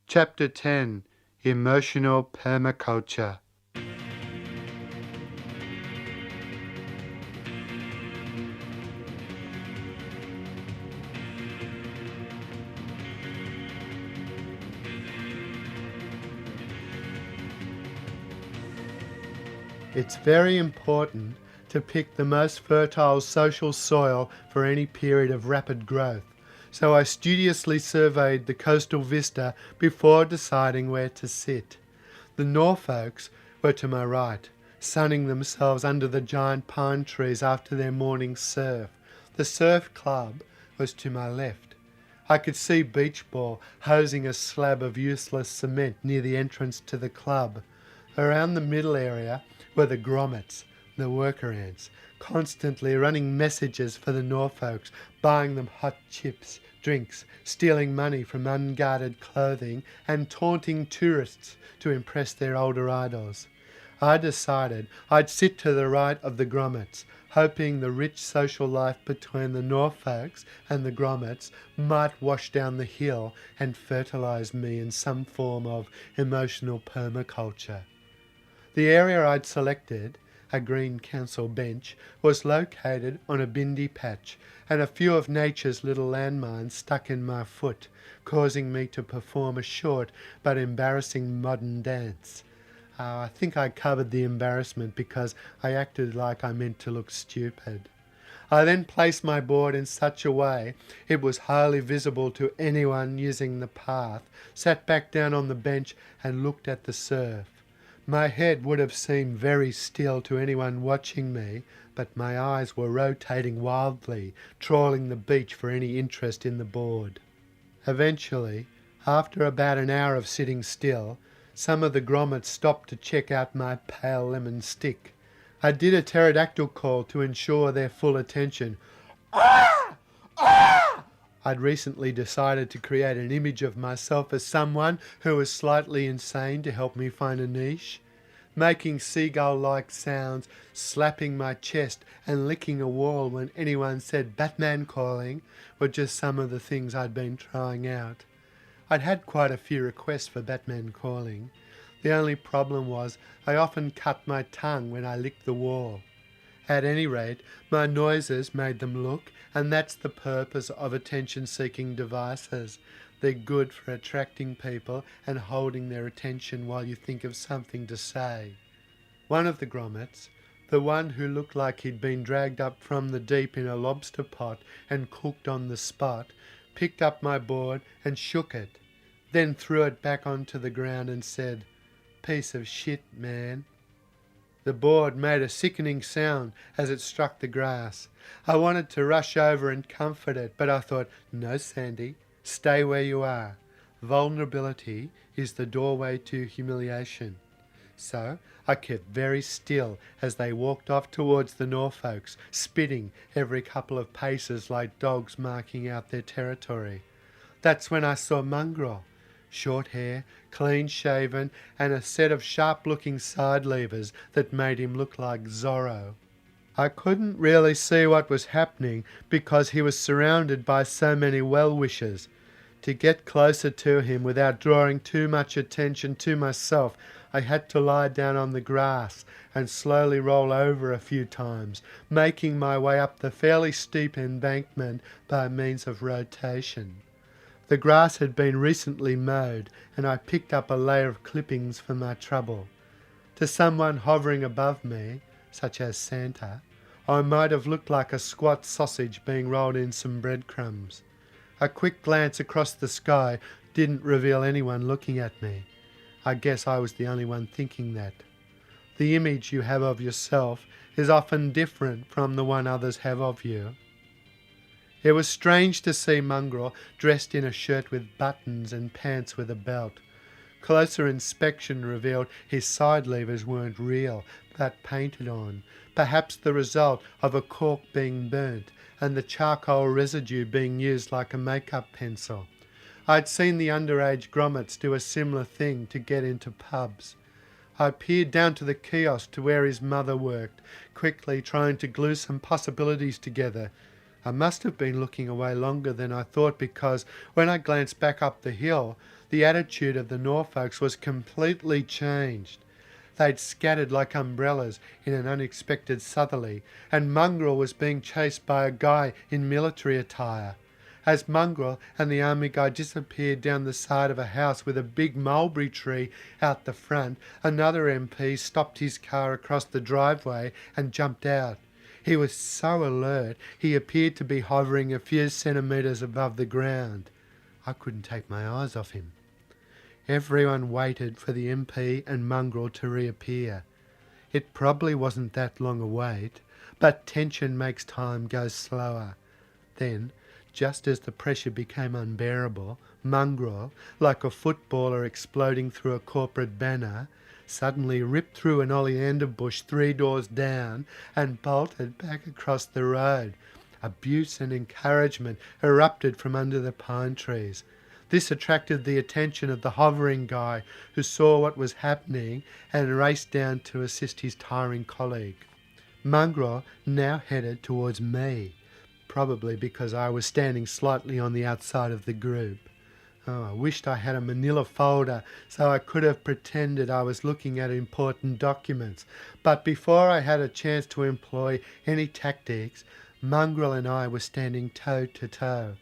Chapter 10. Emotional Permaculture. It's very important to pick the most fertile social soil for any period of rapid growth, so I studiously surveyed the coastal vista before deciding where to sit. The Norfolks were to my right, sunning themselves under the giant pine trees after their morning surf. The surf club was to my left. I could see Beach Ball hosing a slab of useless cement near the entrance to the club. Around the middle area were the grommets, the worker ants, constantly running messages for the Norfolks, buying them hot chips, drinks, stealing money from unguarded clothing, and taunting tourists to impress their older idols. I decided I'd sit to the right of the grommets, hoping the rich social life between the Norfolks and the grommets might wash down the hill and fertilise me in some form of emotional permaculture. The area I'd selected, a green council bench, was located on a bindi patch, and a few of nature's little landmines stuck in my foot, causing me to perform a short but embarrassing modern dance. I think I covered the embarrassment because I acted like I meant to look stupid. I then placed my board in such a way it was hardly visible to anyone using the path, sat back down on the bench and looked at the surf. My head would have seemed very still to anyone watching me, but my eyes were rotating wildly, trawling the beach for any interest in the board. Eventually, after about an hour of sitting still, some of the grommets stopped to check out my pale lemon stick. I did a pterodactyl call to ensure their full attention. Ah! Ah! I'd recently decided to create an image of myself as someone who was slightly insane to help me find a niche. Making seagull-like sounds, slapping my chest and licking a wall when anyone said Batman calling were just some of the things I'd been trying out. I'd had quite a few requests for Batman calling. The only problem was I often cut my tongue when I licked the wall. At any rate, my noises made them look, and that's the purpose of attention-seeking devices. They're good for attracting people and holding their attention while you think of something to say. One of the grommets, the one who looked like he'd been dragged up from the deep in a lobster pot and cooked on the spot, picked up my board and shook it, then threw it back onto the ground and said, "Piece of shit, man." The board made a sickening sound as it struck the grass. I wanted to rush over and comfort it, but I thought, no, Sandy, stay where you are. Vulnerability is the doorway to humiliation. So I kept very still as they walked off towards the Norfolks, spitting every couple of paces like dogs marking out their territory. That's when I saw Mongrel. Short hair, clean-shaven, and a set of sharp-looking side levers that made him look like Zorro. I couldn't really see what was happening because he was surrounded by so many well-wishers. To get closer to him without drawing too much attention to myself, I had to lie down on the grass and slowly roll over a few times, making my way up the fairly steep embankment by means of rotation. The grass had been recently mowed, and I picked up a layer of clippings for my trouble. To someone hovering above me, such as Santa, I might have looked like a squat sausage being rolled in some breadcrumbs. A quick glance across the sky didn't reveal anyone looking at me. I guess I was the only one thinking that. The image you have of yourself is often different from the one others have of you. It was strange to see Mongrel dressed in a shirt with buttons and pants with a belt. Closer inspection revealed his side levers weren't real, but painted on, perhaps the result of a cork being burnt and the charcoal residue being used like a makeup pencil. I'd seen the underage grommets do a similar thing to get into pubs. I peered down to the kiosk to where his mother worked, quickly trying to glue some possibilities together. I must have been looking away longer than I thought because when I glanced back up the hill, the attitude of the Norfolks was completely changed. They'd scattered like umbrellas in an unexpected southerly, and Mongrel was being chased by a guy in military attire. As Mongrel and the army guy disappeared down the side of a house with a big mulberry tree out the front, another MP stopped his car across the driveway and jumped out. He was so alert, he appeared to be hovering a few centimetres above the ground. I couldn't take my eyes off him. Everyone waited for the MP and Mongrel to reappear. It probably wasn't that long a wait, but tension makes time go slower. Then, just as the pressure became unbearable, Mongrel, like a footballer exploding through a corporate banner, suddenly ripped through an oleander bush 3 doors down and bolted back across the road. Abuse and encouragement erupted from under the pine trees. This attracted the attention of the hovering guy, who saw what was happening and raced down to assist his tiring colleague. Mongrel now headed towards me, probably because I was standing slightly on the outside of the group. Oh, I wished I had a manila folder so I could have pretended I was looking at important documents. But before I had a chance to employ any tactics, Mongrel and I were standing toe to toe.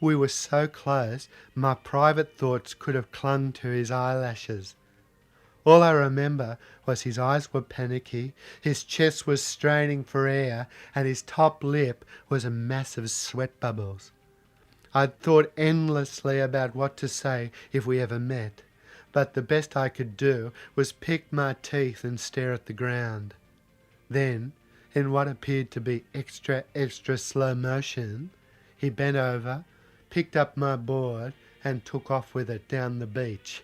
We were so close, my private thoughts could have clung to his eyelashes. All I remember was his eyes were panicky, his chest was straining for air, and his top lip was a mass of sweat bubbles. I'd thought endlessly about what to say if we ever met, but the best I could do was pick my teeth and stare at the ground. Then, in what appeared to be extra slow motion, he bent over, picked up my board and took off with it down the beach.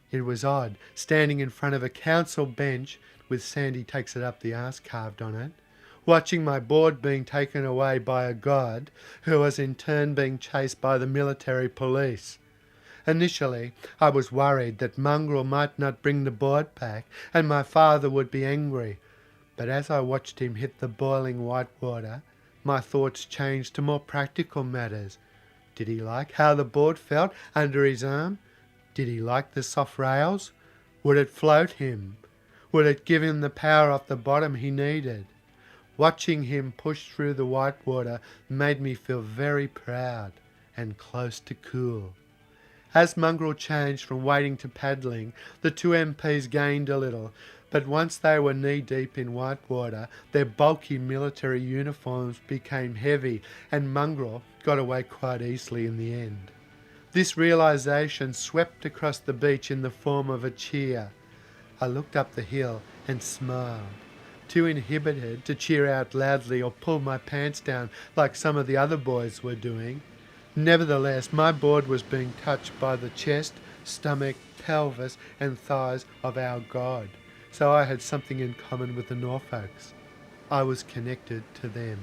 It was odd, standing in front of a council bench with Sandy Takes It Up the Arse carved on it, watching my board being taken away by a god who was in turn being chased by the military police. Initially, I was worried that Mongrel might not bring the board back and my father would be angry, but as I watched him hit the boiling white water, my thoughts changed to more practical matters. Did he like how the board felt under his arm? Did he like the soft rails? Would it float him? Would it give him the power off the bottom he needed? Watching him push through the white water made me feel very proud and close to cool. As Mongrel changed from wading to paddling, the two MPs gained a little, but once they were knee-deep in white water, their bulky military uniforms became heavy and Mongrel got away quite easily in the end. This realisation swept across the beach in the form of a cheer. I looked up the hill and smiled, too inhibited to cheer out loudly or pull my pants down like some of the other boys were doing. Nevertheless, my board was being touched by the chest, stomach, pelvis and thighs of our god. So I had something in common with the Norfolks. I was connected to them.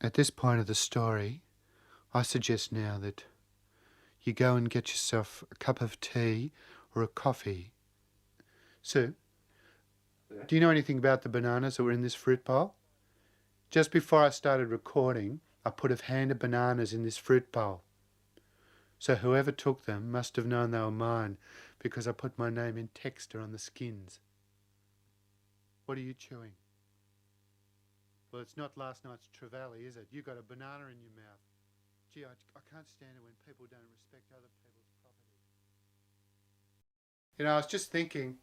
At this point of the story, I suggest now that you go and get yourself a cup of tea or a coffee. Sue, do you know anything about the bananas that were in this fruit bowl? Just before I started recording, I put a hand of bananas in this fruit bowl. So whoever took them must have known they were mine because I put my name in texter on the skins. What are you chewing? Well, it's not last night's Trevally, is it? You got a banana in your mouth. Gee, I can't stand it when people don't respect other people's property. You know, I was just thinking,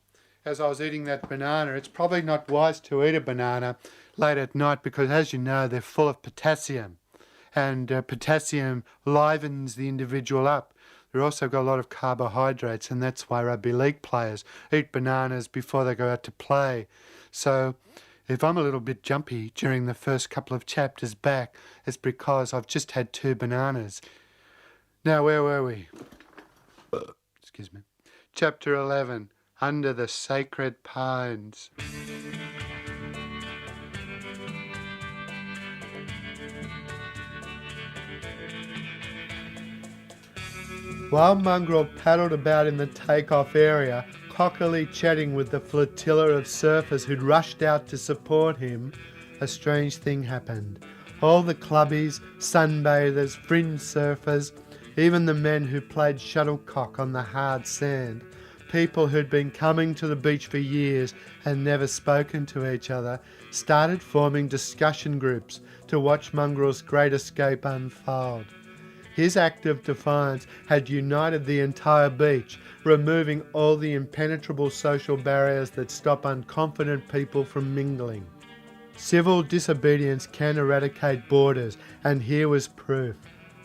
as I was eating that banana, it's probably not wise to eat a banana late at night because, as you know, they're full of potassium. And potassium livens the individual up. They've also got a lot of carbohydrates, and that's why rugby league players eat bananas before they go out to play. So if I'm a little bit jumpy during the first couple of chapters back, it's because I've just had 2 bananas. Now, where were we? Excuse me. Chapter 11, Under the Sacred Pines. While Mongrel paddled about in the takeoff area, cockily chatting with the flotilla of surfers who'd rushed out to support him, a strange thing happened. All the clubbies, sunbathers, fringe surfers, even the men who played shuttlecock on the hard sand, people who'd been coming to the beach for years and never spoken to each other, started forming discussion groups to watch Mongrel's great escape unfold. His act of defiance had united the entire beach, removing all the impenetrable social barriers that stop unconfident people from mingling. Civil disobedience can eradicate borders, and here was proof.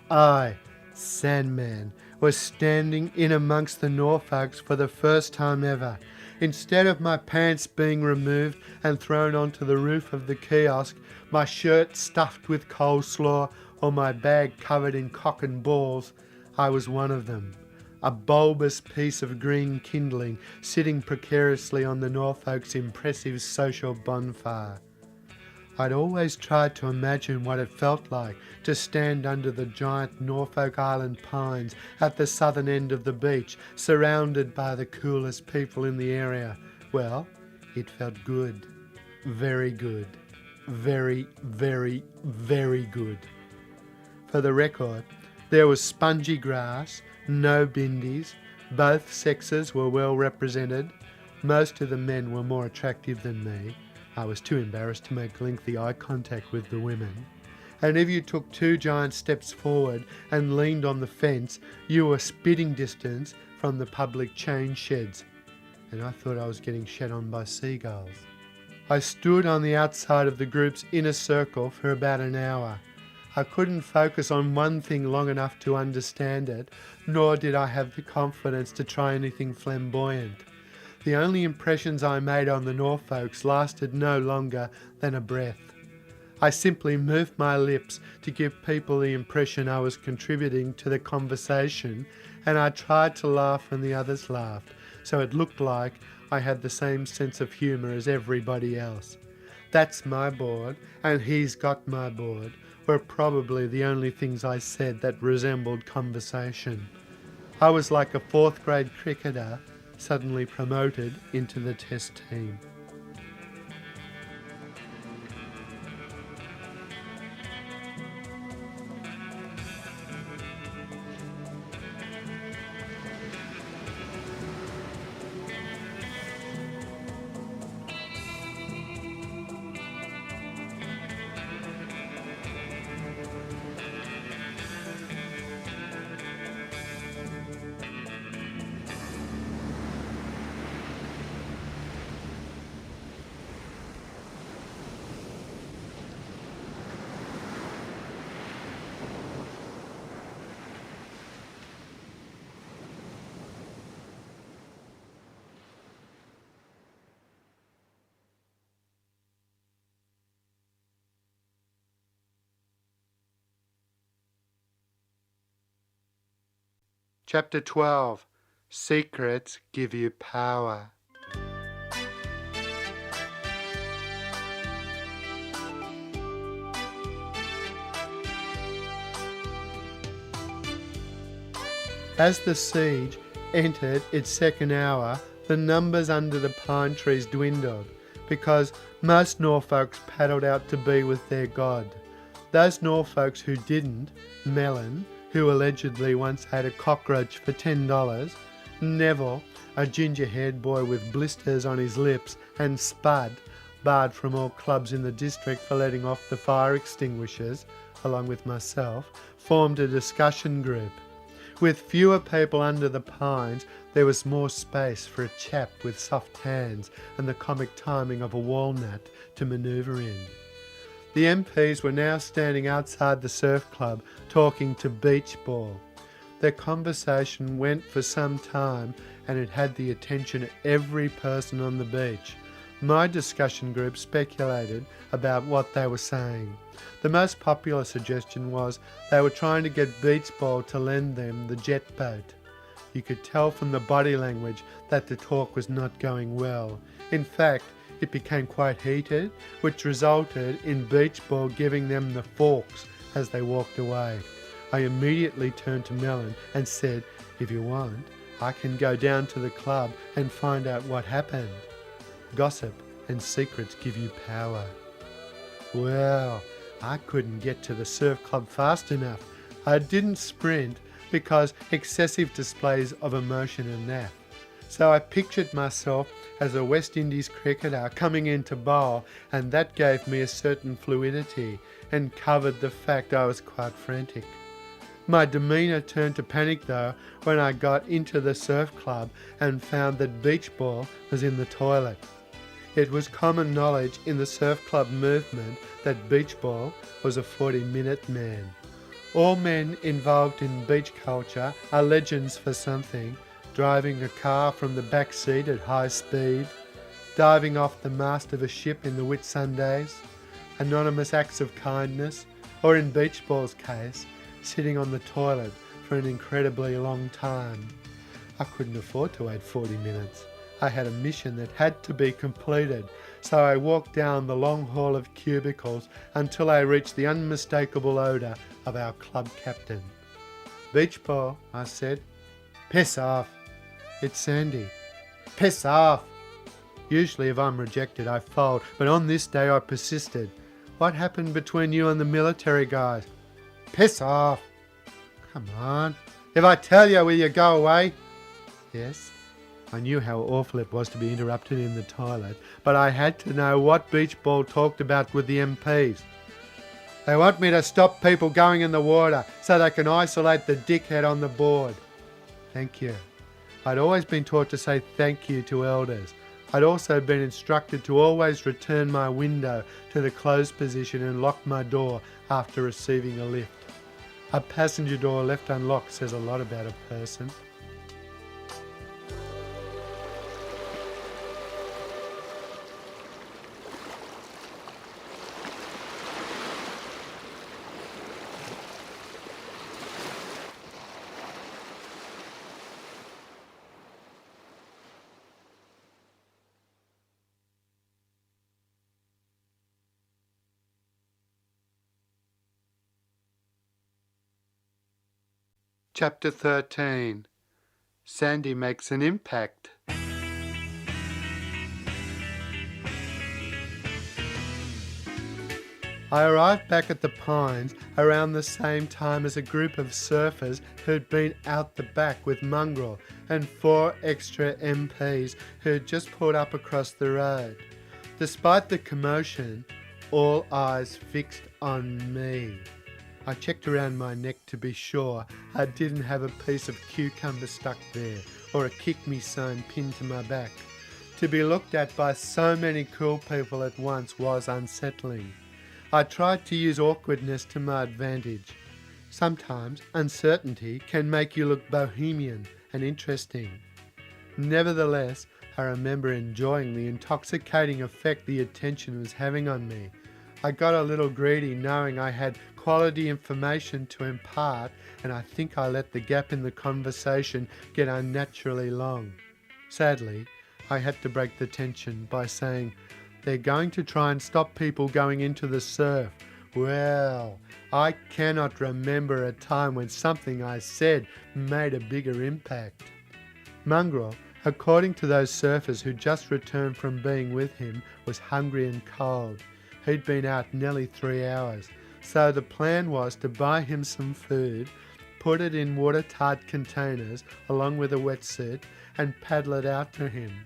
I, Sandman, was standing in amongst the Norfolks for the first time ever. Instead of my pants being removed and thrown onto the roof of the kiosk, my shirt stuffed with coleslaw, or my bag covered in cock and balls, I was one of them. A bulbous piece of green kindling sitting precariously on the Norfolk's impressive social bonfire. I'd always tried to imagine what it felt like to stand under the giant Norfolk Island pines at the southern end of the beach, surrounded by the coolest people in the area. Well, it felt good. Very good. Very, very, very good. For the record, there was spongy grass, no bindies, both sexes were well represented. Most of the men were more attractive than me. I was too embarrassed to make lengthy eye contact with the women. And if you took 2 giant steps forward and leaned on the fence, you were spitting distance from the public chain sheds. And I thought I was getting shed on by seagulls. I stood on the outside of the group's inner circle for about an hour. I couldn't focus on one thing long enough to understand it, nor did I have the confidence to try anything flamboyant. The only impressions I made on the Norfolks lasted no longer than a breath. I simply moved my lips to give people the impression I was contributing to the conversation, and I tried to laugh when the others laughed, so it looked like I had the same sense of humour as everybody else. That's my board, and he's got my board, were probably the only things I said that resembled conversation. I was like a 4th grade cricketer suddenly promoted into the test team. Chapter 12. Secrets give you power. As the siege entered its second hour, the numbers under the pine trees dwindled, because most Norfolks paddled out to be with their god. Those Norfolks who didn't, Mellon, who allegedly once had a cockroach for $10, Neville, a ginger-haired boy with blisters on his lips, and Spud, barred from all clubs in the district for letting off the fire extinguishers, along with myself, formed a discussion group. With fewer people under the pines, there was more space for a chap with soft hands and the comic timing of a walnut to manoeuvre in. The MPs were now standing outside the surf club talking to beach ball. Their conversation went for some time and it had the attention of every person on the beach. My discussion group speculated about what they were saying. The most popular suggestion was they were trying to get beach ball to lend them the jet boat. You could tell from the body language that the talk was not going well. In fact, it became quite heated, which resulted in beach ball giving them the forks as they walked away. I immediately turned to Mellon and said, "If you want, I can go down to the club and find out what happened. Gossip and secrets give you power." Well, I couldn't get to the surf club fast enough. I didn't sprint because excessive displays of emotion and that. So I pictured myself as a West Indies cricketer coming in to bowl, and that gave me a certain fluidity and covered the fact I was quite frantic. My demeanour turned to panic though when I got into the surf club and found that beach ball was in the toilet. It was common knowledge in the surf club movement that beach ball was a 40-minute man. All men involved in beach culture are legends for something: driving a car from the back seat at high speed, diving off the mast of a ship in the Whitsundays, anonymous acts of kindness, or in beach ball's case, sitting on the toilet for an incredibly long time. I couldn't afford to wait 40 minutes. I had a mission that had to be completed, so I walked down the long hall of cubicles until I reached the unmistakable odour of our club captain. "Beach ball," I said. "Piss off." "It's Sandy." "Piss off." Usually if I'm rejected I fold, but on this day I persisted. "What happened between you and the military guys?" "Piss off." "Come on. If I tell you, will you go away?" "Yes." I knew how awful it was to be interrupted in the toilet, but I had to know what beach ball talked about with the MPs. "They want me to stop people going in the water so they can isolate the dickhead on the board." "Thank you." I'd always been taught to say thank you to elders. I'd also been instructed to always return my window to the closed position and lock my door after receiving a lift. A passenger door left unlocked says a lot about a person. Chapter 13. Sandy makes an impact. I arrived back at the Pines around the same time as a group of surfers who'd been out the back with Mongrel and 4 extra MPs who'd just pulled up across the road. Despite the commotion, all eyes fixed on me. I checked around my neck to be sure I didn't have a piece of cucumber stuck there or a kick me sign pinned to my back. To be looked at by so many cool people at once was unsettling. I tried to use awkwardness to my advantage. Sometimes uncertainty can make you look bohemian and interesting. Nevertheless, I remember enjoying the intoxicating effect the attention was having on me. I got a little greedy knowing I had quality information to impart, and I think I let the gap in the conversation get unnaturally long. Sadly, I had to break the tension by saying, "They're going to try and stop people going into the surf." Well, I cannot remember a time when something I said made a bigger impact. Mongrel, according to those surfers who just returned from being with him, was hungry and cold. He'd been out nearly 3 hours, so the plan was to buy him some food, put it in watertight containers along with a wetsuit, and paddle it out to him.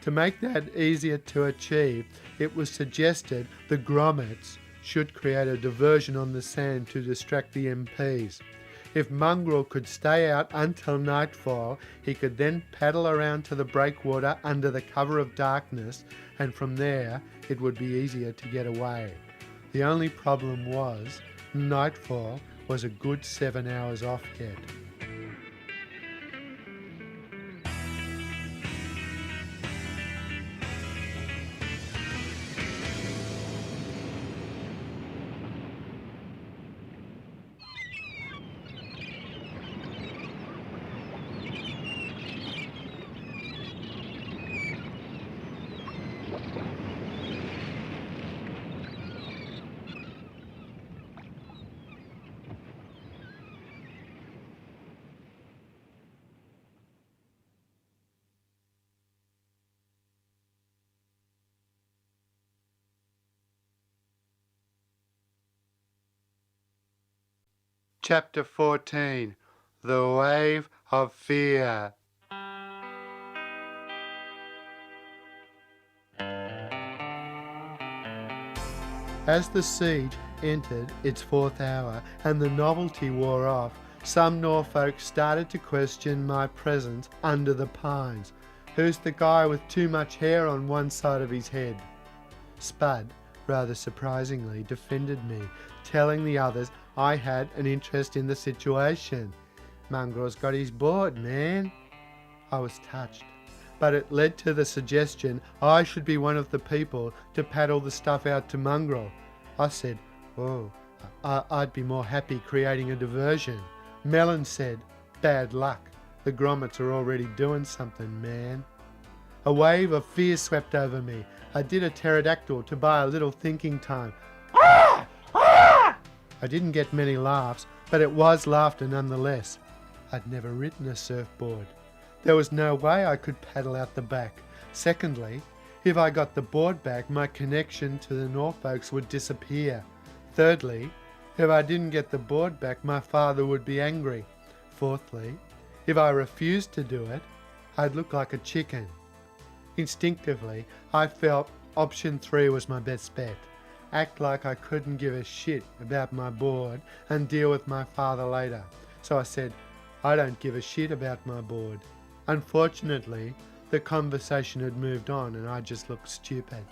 To make that easier to achieve, it was suggested the grommets should create a diversion on the sand to distract the MPs. If Mongrel could stay out until nightfall, he could then paddle around to the breakwater under the cover of darkness, and from there it would be easier to get away. The only problem was, nightfall was a good 7 hours off yet. Chapter 14. The Wave of Fear. As the siege entered its 4th hour and the novelty wore off, some Norfolk started to question my presence under the pines. Who's the guy with too much hair on one side of his head? Spud, rather surprisingly, defended me, telling the others I had an interest in the situation. Mongrel's got his board, man. I was touched, but it led to the suggestion I should be one of the people to paddle the stuff out to Mongrel. I said, I'd be more happy creating a diversion. Mellon said, bad luck. The grommets are already doing something, man. A wave of fear swept over me. I did a pterodactyl to buy a little thinking time. I didn't get many laughs, but it was laughter nonetheless. I'd never ridden a surfboard. There was no way I could paddle out the back. Secondly, if I got the board back, my connection to the Norfolks would disappear. Thirdly, if I didn't get the board back, my father would be angry. Fourthly, if I refused to do it, I'd look like a chicken. Instinctively, I felt option 3 was my best bet. Act like I couldn't give a shit about my board and deal with my father later. So I said, I don't give a shit about my board. Unfortunately, the conversation had moved on and I just looked stupid.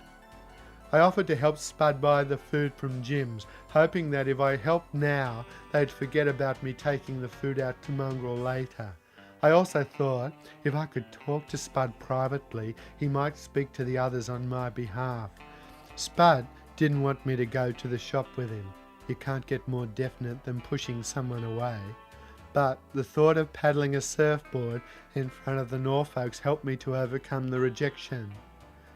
I offered to help Spud buy the food from Jim's, hoping that if I helped now, they'd forget about me taking the food out to Mongrel later. I also thought if I could talk to Spud privately, he might speak to the others on my behalf. Spud didn't want me to go to the shop with him. You can't get more definite than pushing someone away. But the thought of paddling a surfboard in front of the Norfolks helped me to overcome the rejection.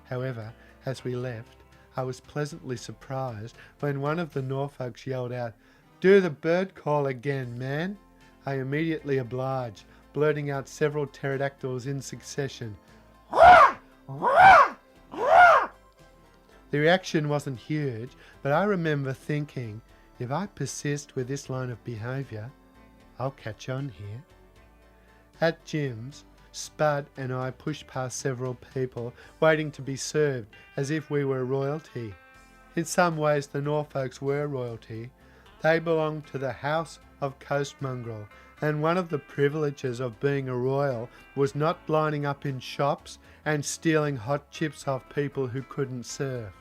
However, as we left, I was pleasantly surprised when one of the Norfolks yelled out, "Do the bird call again, man." I immediately obliged, blurting out several pterodactyls in succession. The reaction wasn't huge, but I remember thinking, if I persist with this line of behaviour, I'll catch on here. At Jim's, Spud and I pushed past several people waiting to be served as if we were royalty. In some ways the Norfolks were royalty. They belonged to the House of Coast Mongrel, and one of the privileges of being a royal was not lining up in shops and stealing hot chips off people who couldn't surf.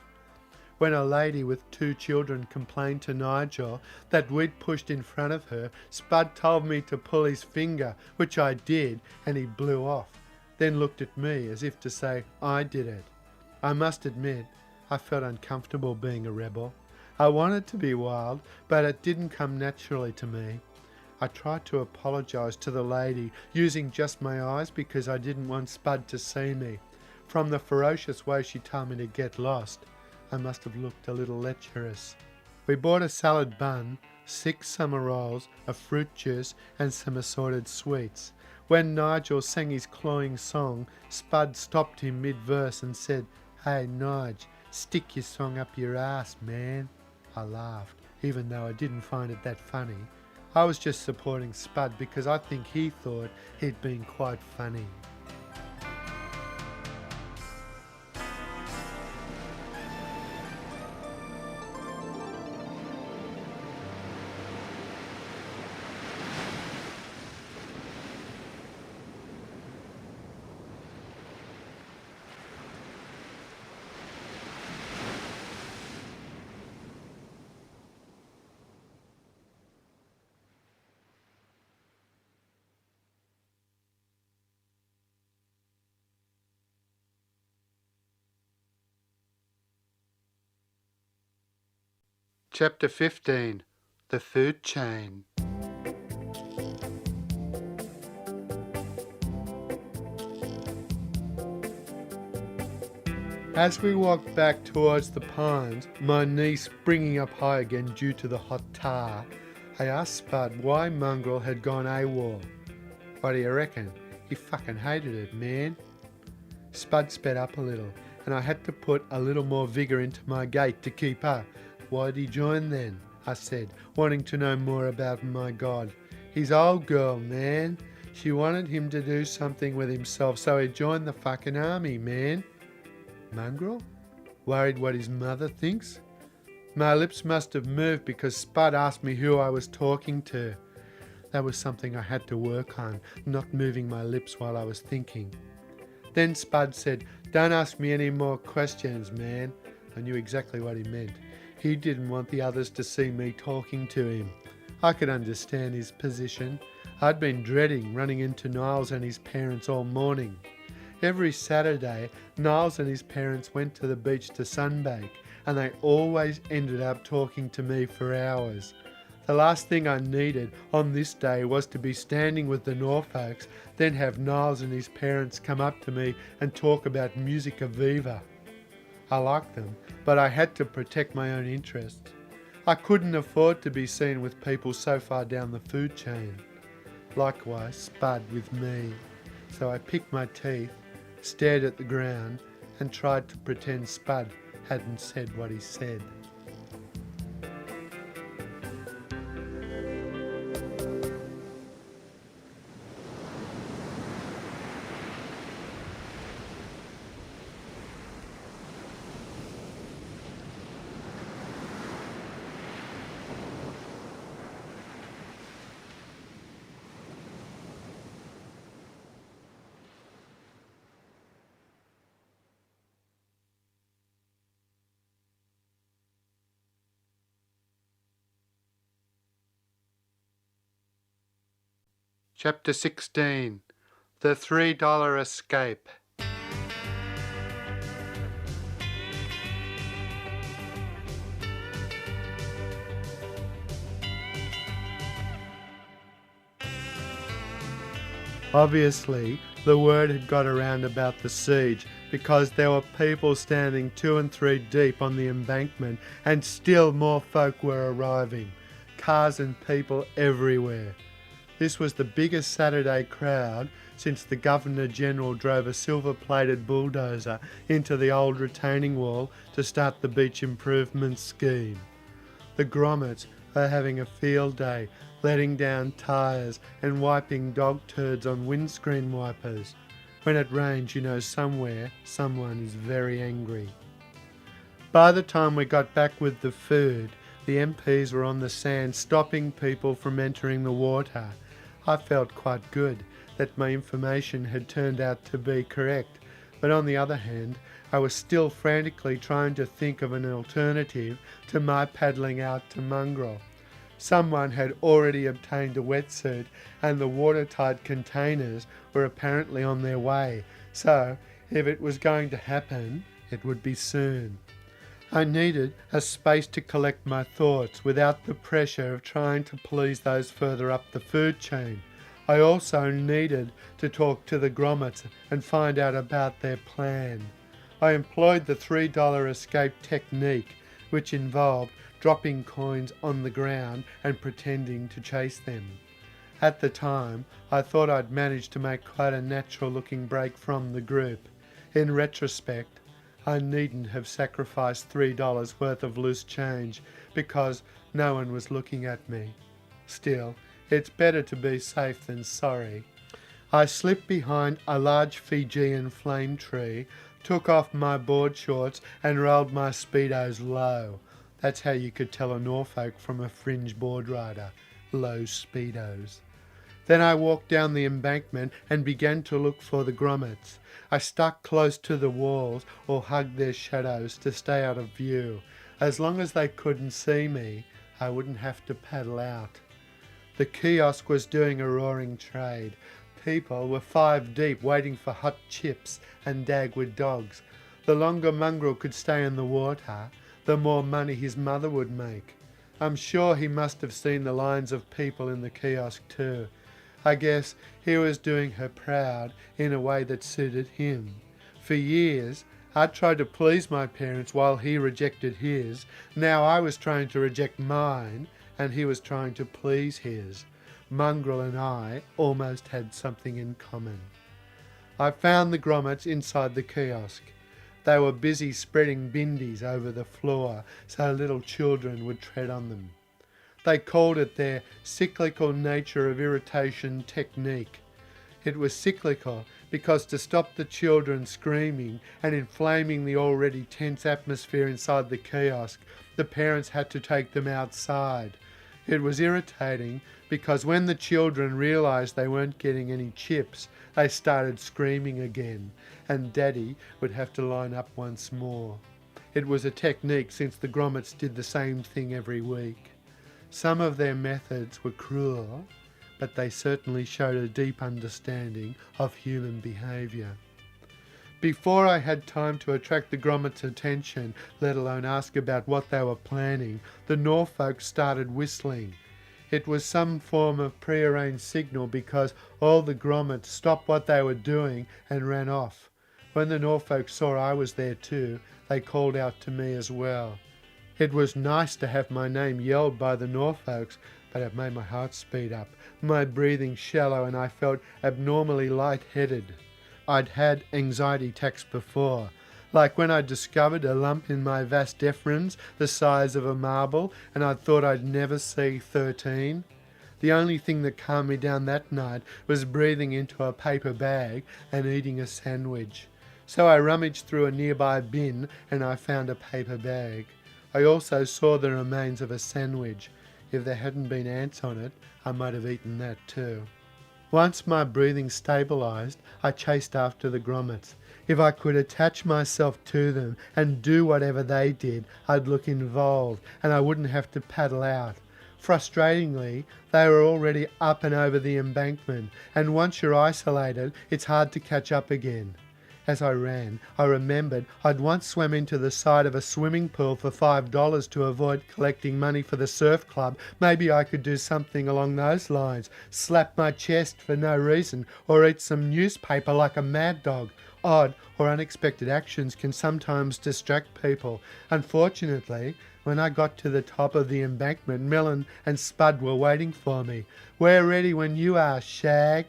When a lady with 2 children complained to Nigel that we'd pushed in front of her, Spud told me to pull his finger, which I did, and he blew off, then looked at me as if to say I did it. I must admit, I felt uncomfortable being a rebel. I wanted to be wild, but it didn't come naturally to me. I tried to apologise to the lady, using just my eyes because I didn't want Spud to see me. From the ferocious way she told me to get lost, I must have looked a little lecherous. We bought a salad bun, 6 summer rolls, a fruit juice and some assorted sweets. When Nigel sang his cloying song, Spud stopped him mid-verse and said, "Hey Nige, stick your song up your ass, man." I laughed, even though I didn't find it that funny. I was just supporting Spud because I think he thought he'd been quite funny. Chapter 15. The Food Chain. As we walked back towards the pines, my knee springing up high again due to the hot tar, I asked Spud why Mongrel had gone AWOL. What do you reckon? He fucking hated it, man. Spud sped up a little, and I had to put a little more vigour into my gait to keep up. "Why'd he join then?" I said, wanting to know more about my god. "His old girl, man. She wanted him to do something with himself, so he joined the fucking army, man." Mongrel? Worried what his mother thinks? My lips must have moved because Spud asked me who I was talking to. That was something I had to work on, not moving my lips while I was thinking. Then Spud said, "Don't ask me any more questions, man." I knew exactly what he meant. He didn't want the others to see me talking to him. I could understand his position. I'd been dreading running into Niles and his parents all morning. Every Saturday, Niles and his parents went to the beach to sunbake, and they always ended up talking to me for hours. The last thing I needed on this day was to be standing with the Norfolks, then have Niles and his parents come up to me and talk about Musica Viva. I liked them, but I had to protect my own interests. I couldn't afford to be seen with people so far down the food chain. Likewise, Spud with me. So I picked my teeth, stared at the ground, and tried to pretend Spud hadn't said what he said. Chapter 16. The $3 Escape. Obviously, the word had got around about the siege because there were people standing 2 and 3 deep on the embankment, and still more folk were arriving. Cars and people everywhere. This was the biggest Saturday crowd since the Governor-General drove a silver-plated bulldozer into the old retaining wall to start the beach improvement scheme. The grommets were having a field day, letting down tyres and wiping dog turds on windscreen wipers. When it rains, you know somewhere someone is very angry. By the time we got back with the food, the MPs were on the sand stopping people from entering the water. I felt quite good that my information had turned out to be correct, but on the other hand, I was still frantically trying to think of an alternative to my paddling out to Mongrel. Someone had already obtained a wetsuit, and the watertight containers were apparently on their way, so if it was going to happen, it would be soon. I needed a space to collect my thoughts without the pressure of trying to please those further up the food chain. I also needed to talk to the grommets and find out about their plan. I employed the $3 escape technique, which involved dropping coins on the ground and pretending to chase them. At the time, I thought I'd managed to make quite a natural-looking break from the group. In retrospect, I needn't have sacrificed $3 worth of loose change because no one was looking at me. Still, it's better to be safe than sorry. I slipped behind a large Fijian flame tree, took off my board shorts and rolled my Speedos low. That's how you could tell a Norfolk from a fringe board rider. Low Speedos. Then I walked down the embankment and began to look for the grommets. I stuck close to the walls or hugged their shadows to stay out of view. As long as they couldn't see me, I wouldn't have to paddle out. The kiosk was doing a roaring trade. People were 5 deep waiting for hot chips and Dagwood dogs. The longer Mongrel could stay in the water, the more money his mother would make. I'm sure he must have seen the lines of people in the kiosk too. I guess he was doing her proud in a way that suited him. For years, I tried to please my parents while he rejected his. Now I was trying to reject mine, and he was trying to please his. Mongrel and I almost had something in common. I found the grommets inside the kiosk. They were busy spreading bindies over the floor so little children would tread on them. They called it their cyclical nature of irritation technique. It was cyclical because to stop the children screaming and inflaming the already tense atmosphere inside the kiosk, the parents had to take them outside. It was irritating because when the children realised they weren't getting any chips, they started screaming again, and Daddy would have to line up once more. It was a technique since the grommets did the same thing every week. Some of their methods were cruel, but they certainly showed a deep understanding of human behaviour. Before I had time to attract the grommets' attention, let alone ask about what they were planning, the Norfolk started whistling. It was some form of prearranged signal because all the grommets stopped what they were doing and ran off. When the Norfolk saw I was there too, they called out to me as well. It was nice to have my name yelled by the Norfolks, but it made my heart speed up, my breathing shallow, and I felt abnormally lightheaded. I'd had anxiety attacks before, like when I discovered a lump in my vas deferens the size of a marble and I thought I'd never see 13. The only thing that calmed me down that night was breathing into a paper bag and eating a sandwich. So I rummaged through a nearby bin and I found a paper bag. I also saw the remains of a sandwich. If there hadn't been ants on it, I might have eaten that too. Once my breathing stabilised, I chased after the grommets. If I could attach myself to them and do whatever they did, I'd look involved and I wouldn't have to paddle out. Frustratingly, they were already up and over the embankment, and once you're isolated, it's hard to catch up again. As I ran, I remembered I'd once swam into the side of a swimming pool for $5 to avoid collecting money for the surf club. Maybe I could do something along those lines, slap my chest for no reason, or eat some newspaper like a mad dog. Odd or unexpected actions can sometimes distract people. Unfortunately, when I got to the top of the embankment, Melon and Spud were waiting for me. "We're ready when you are, Shag."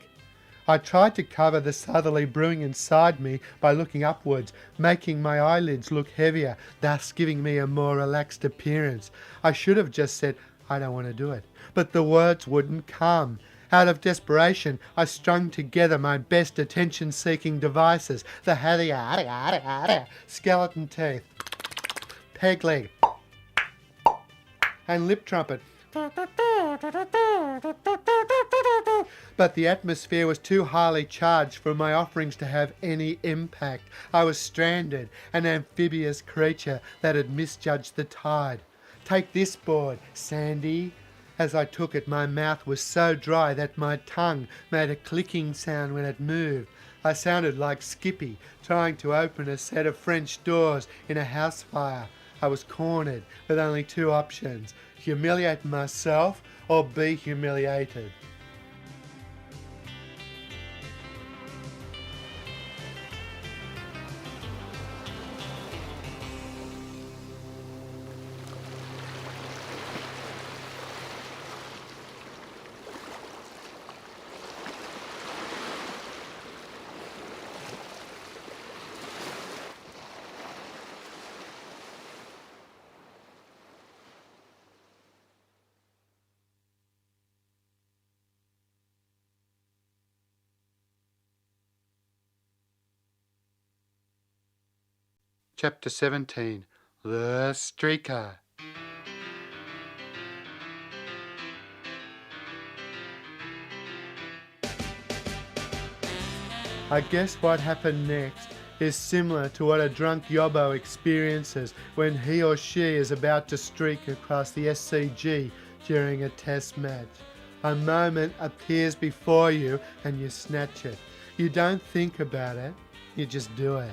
I tried to cover the southerly brewing inside me by looking upwards, making my eyelids look heavier, thus giving me a more relaxed appearance. I should have just said, "I don't want to do it," but the words wouldn't come. Out of desperation, I strung together my best attention-seeking devices, the hadia, skeleton teeth, peg leg, and lip trumpet. But the atmosphere was too highly charged for my offerings to have any impact. I was stranded, an amphibious creature that had misjudged the tide. "Take this board, Sandy." As I took it, my mouth was so dry that my tongue made a clicking sound when it moved. I sounded like Skippy trying to open a set of French doors in a house fire. I was cornered with only two options: humiliate myself or be humiliated. Chapter 17. The Streaker. I guess what happened next is similar to what a drunk yobbo experiences when he or she is about to streak across the SCG during a test match. A moment appears before you and you snatch it. You don't think about it, you just do it.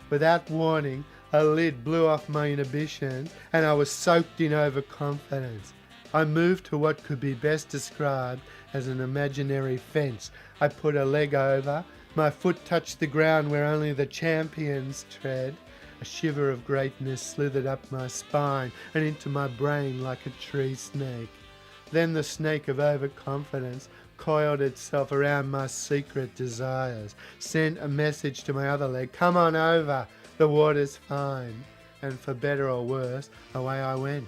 Without warning, a lid blew off my inhibitions and I was soaked in overconfidence. I moved to what could be best described as an imaginary fence. I put a leg over, my foot touched the ground where only the champions tread. A shiver of greatness slithered up my spine and into my brain like a tree snake. Then the snake of overconfidence coiled itself around my secret desires, sent a message to my other leg: come on over, the water's fine. And for better or worse, away I went.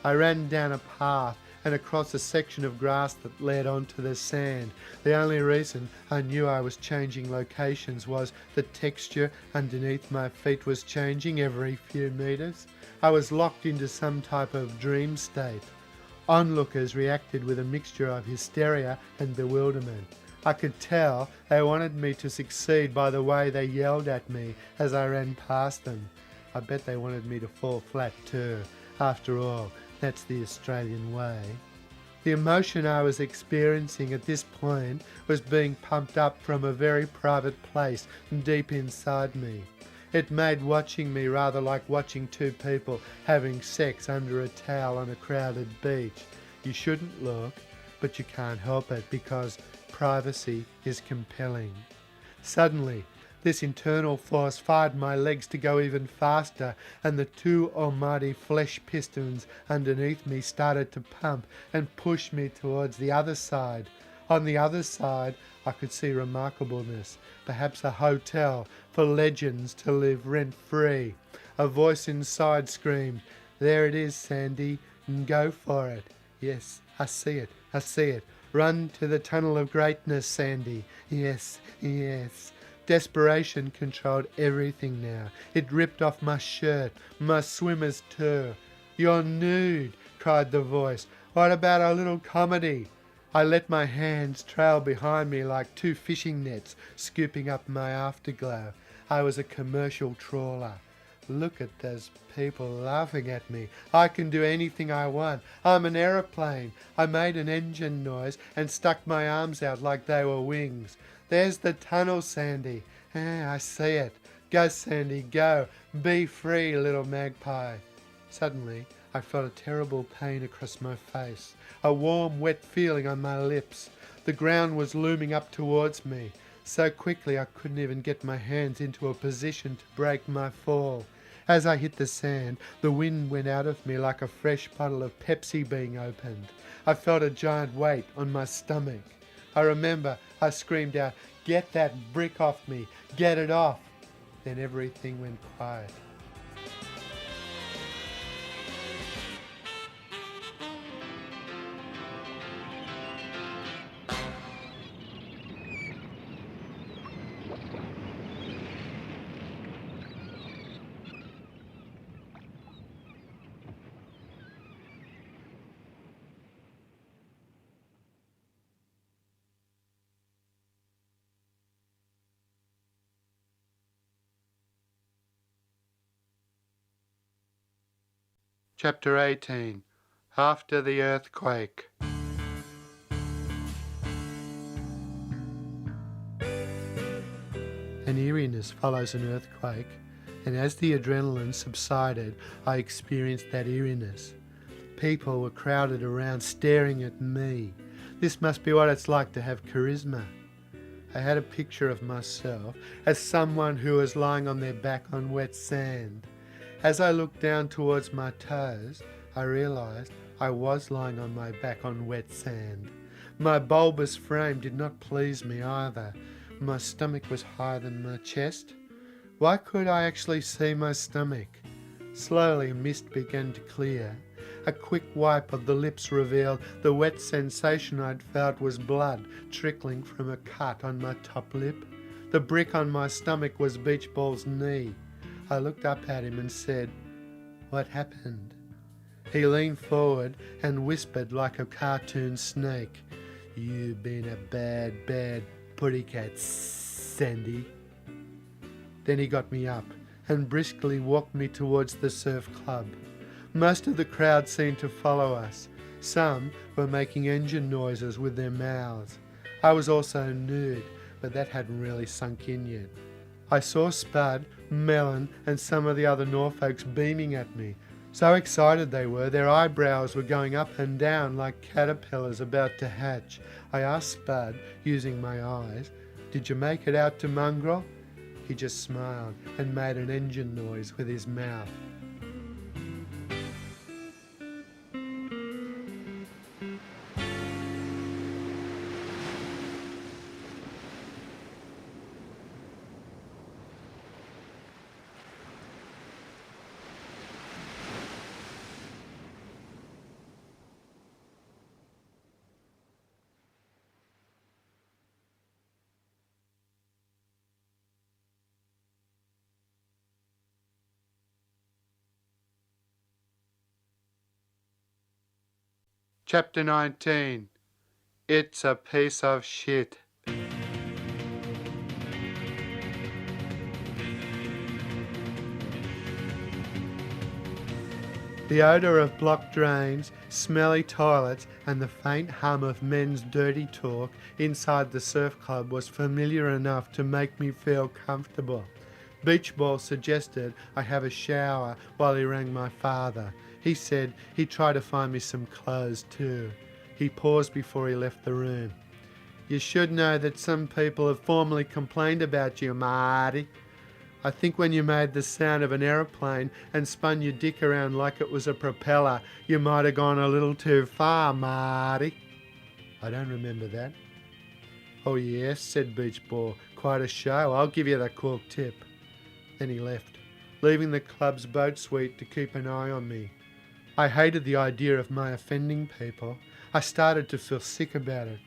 I ran down a path and across a section of grass that led onto the sand. The only reason I knew I was changing locations was the texture underneath my feet was changing every few meters. I was locked into some type of dream state. Onlookers reacted with a mixture of hysteria and bewilderment. I could tell they wanted me to succeed by the way they yelled at me as I ran past them. I bet they wanted me to fall flat too. After all, that's the Australian way. The emotion I was experiencing at this point was being pumped up from a very private place deep inside me. It made watching me rather like watching two people having sex under a towel on a crowded beach. You shouldn't look, but you can't help it because privacy is compelling. Suddenly, this internal force fired my legs to go even faster, and the two almighty flesh pistons underneath me started to pump and push me towards the other side. On the other side, I could see remarkableness, perhaps a hotel for legends to live rent-free. A voice inside screamed, "There it is, Sandy, go for it." Yes, I see it, I see it. Run to the tunnel of greatness, Sandy. Yes, yes. Desperation controlled everything now. It ripped off my shirt, my swimmer's too. "You're nude," cried the voice. "What about a little comedy?" I let my hands trail behind me like two fishing nets, scooping up my afterglow. I was a commercial trawler. Look at those people laughing at me. I can do anything I want. I'm an aeroplane. I made an engine noise and stuck my arms out like they were wings. "There's the tunnel, Sandy." I see it. Go, Sandy, go. Be free, little magpie. Suddenly, I felt a terrible pain across my face, a warm, wet feeling on my lips. The ground was looming up towards me. So quickly I couldn't even get my hands into a position to break my fall. As I hit the sand, the wind went out of me like a fresh bottle of Pepsi being opened. I felt a giant weight on my stomach. I remember I screamed out, "Get that brick off me! Get it off!" Then everything went quiet. Chapter 18. After the Earthquake. An eeriness follows an earthquake. and as the adrenaline subsided, I experienced that eeriness. People were crowded around staring at me. This must be what it's like to have charisma. I had a picture of myself as someone who was lying on their back on wet sand. As I looked down towards my toes, I realized I was lying on my back on wet sand. My bulbous frame did not please me either. My stomach was higher than my chest. Why could I actually see my stomach? Slowly mist began to clear. A quick wipe of the lips revealed the wet sensation I'd felt was blood trickling from a cut on my top lip. The brick on my stomach was Beach Ball's knee. I looked up at him and said, "What happened?" He leaned forward and whispered like a cartoon snake, "You've been a bad, bad puttycat, Sandy." Then he got me up and briskly walked me towards the surf club. Most of the crowd seemed to follow us. Some were making engine noises with their mouths. I was also nude, but that hadn't really sunk in yet. I saw Spud, Melon, and some of the other Norfolks beaming at me. So excited they were, their eyebrows were going up and down like caterpillars about to hatch. I asked Spud, using my eyes, "Did you make it out to Mongrel?" He just smiled and made an engine noise with his mouth. Chapter 19. It's a piece of shit. The odour of blocked drains, smelly toilets, and the faint hum of men's dirty talk inside the surf club was familiar enough to make me feel comfortable. Beach Ball suggested I have a shower while he rang my father. He said he'd try to find me some clothes too. He paused before he left the room. "You should know that some people have formally complained about you, Marty. I think when you made the sound of an aeroplane and spun your dick around like it was a propeller, you might have gone a little too far, Marty." "I don't remember that." "Oh yes," said Beach Ball. "Quite a show. I'll give you the cool tip." Then he left, leaving the club's boat suite to keep an eye on me. I hated the idea of my offending people. I started to feel sick about it.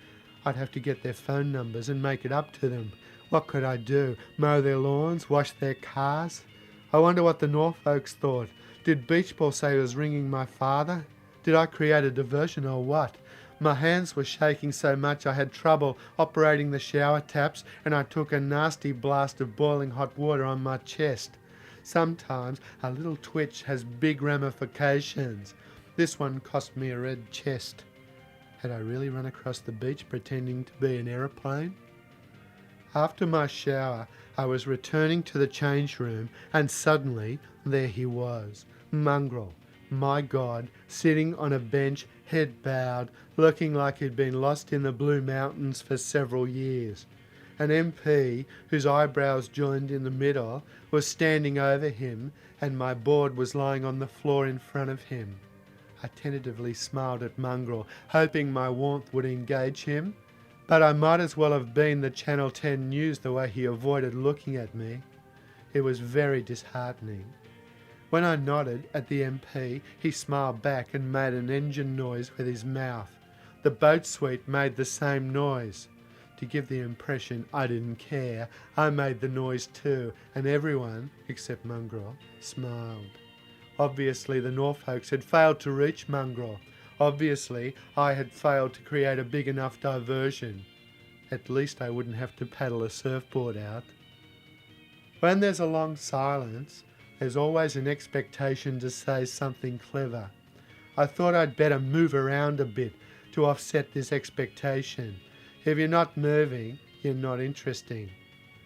I'd have to get their phone numbers and make it up to them. What could I do? Mow their lawns? Wash their cars? I wonder what the Norfolks thought. Did Beach Ball say he was ringing my father? Did I create a diversion or what? My hands were shaking so much I had trouble operating the shower taps, and I took a nasty blast of boiling hot water on my chest. Sometimes a little twitch has big ramifications. This one cost me a red chest. Had I really run across the beach pretending to be an aeroplane? After my shower, I was returning to the change room, and suddenly there he was, Mongrel, my God, sitting on a bench, head bowed, looking like he'd been lost in the Blue Mountains for several years. An MP, whose eyebrows joined in the middle, was standing over him, and my board was lying on the floor in front of him. I tentatively smiled at Mongrel, hoping my warmth would engage him, but I might as well have been the Channel 10 News the way he avoided looking at me. It was very disheartening. When I nodded at the MP, he smiled back and made an engine noise with his mouth. The boat suite made the same noise. To give the impression I didn't care, I made the noise too, and everyone, except Mongrel, smiled. Obviously the Norfolks had failed to reach Mongrel. Obviously I had failed to create a big enough diversion. At least I wouldn't have to paddle a surfboard out. When there's a long silence, there's always an expectation to say something clever. I thought I'd better move around a bit to offset this expectation. If you're not moving, you're not interesting.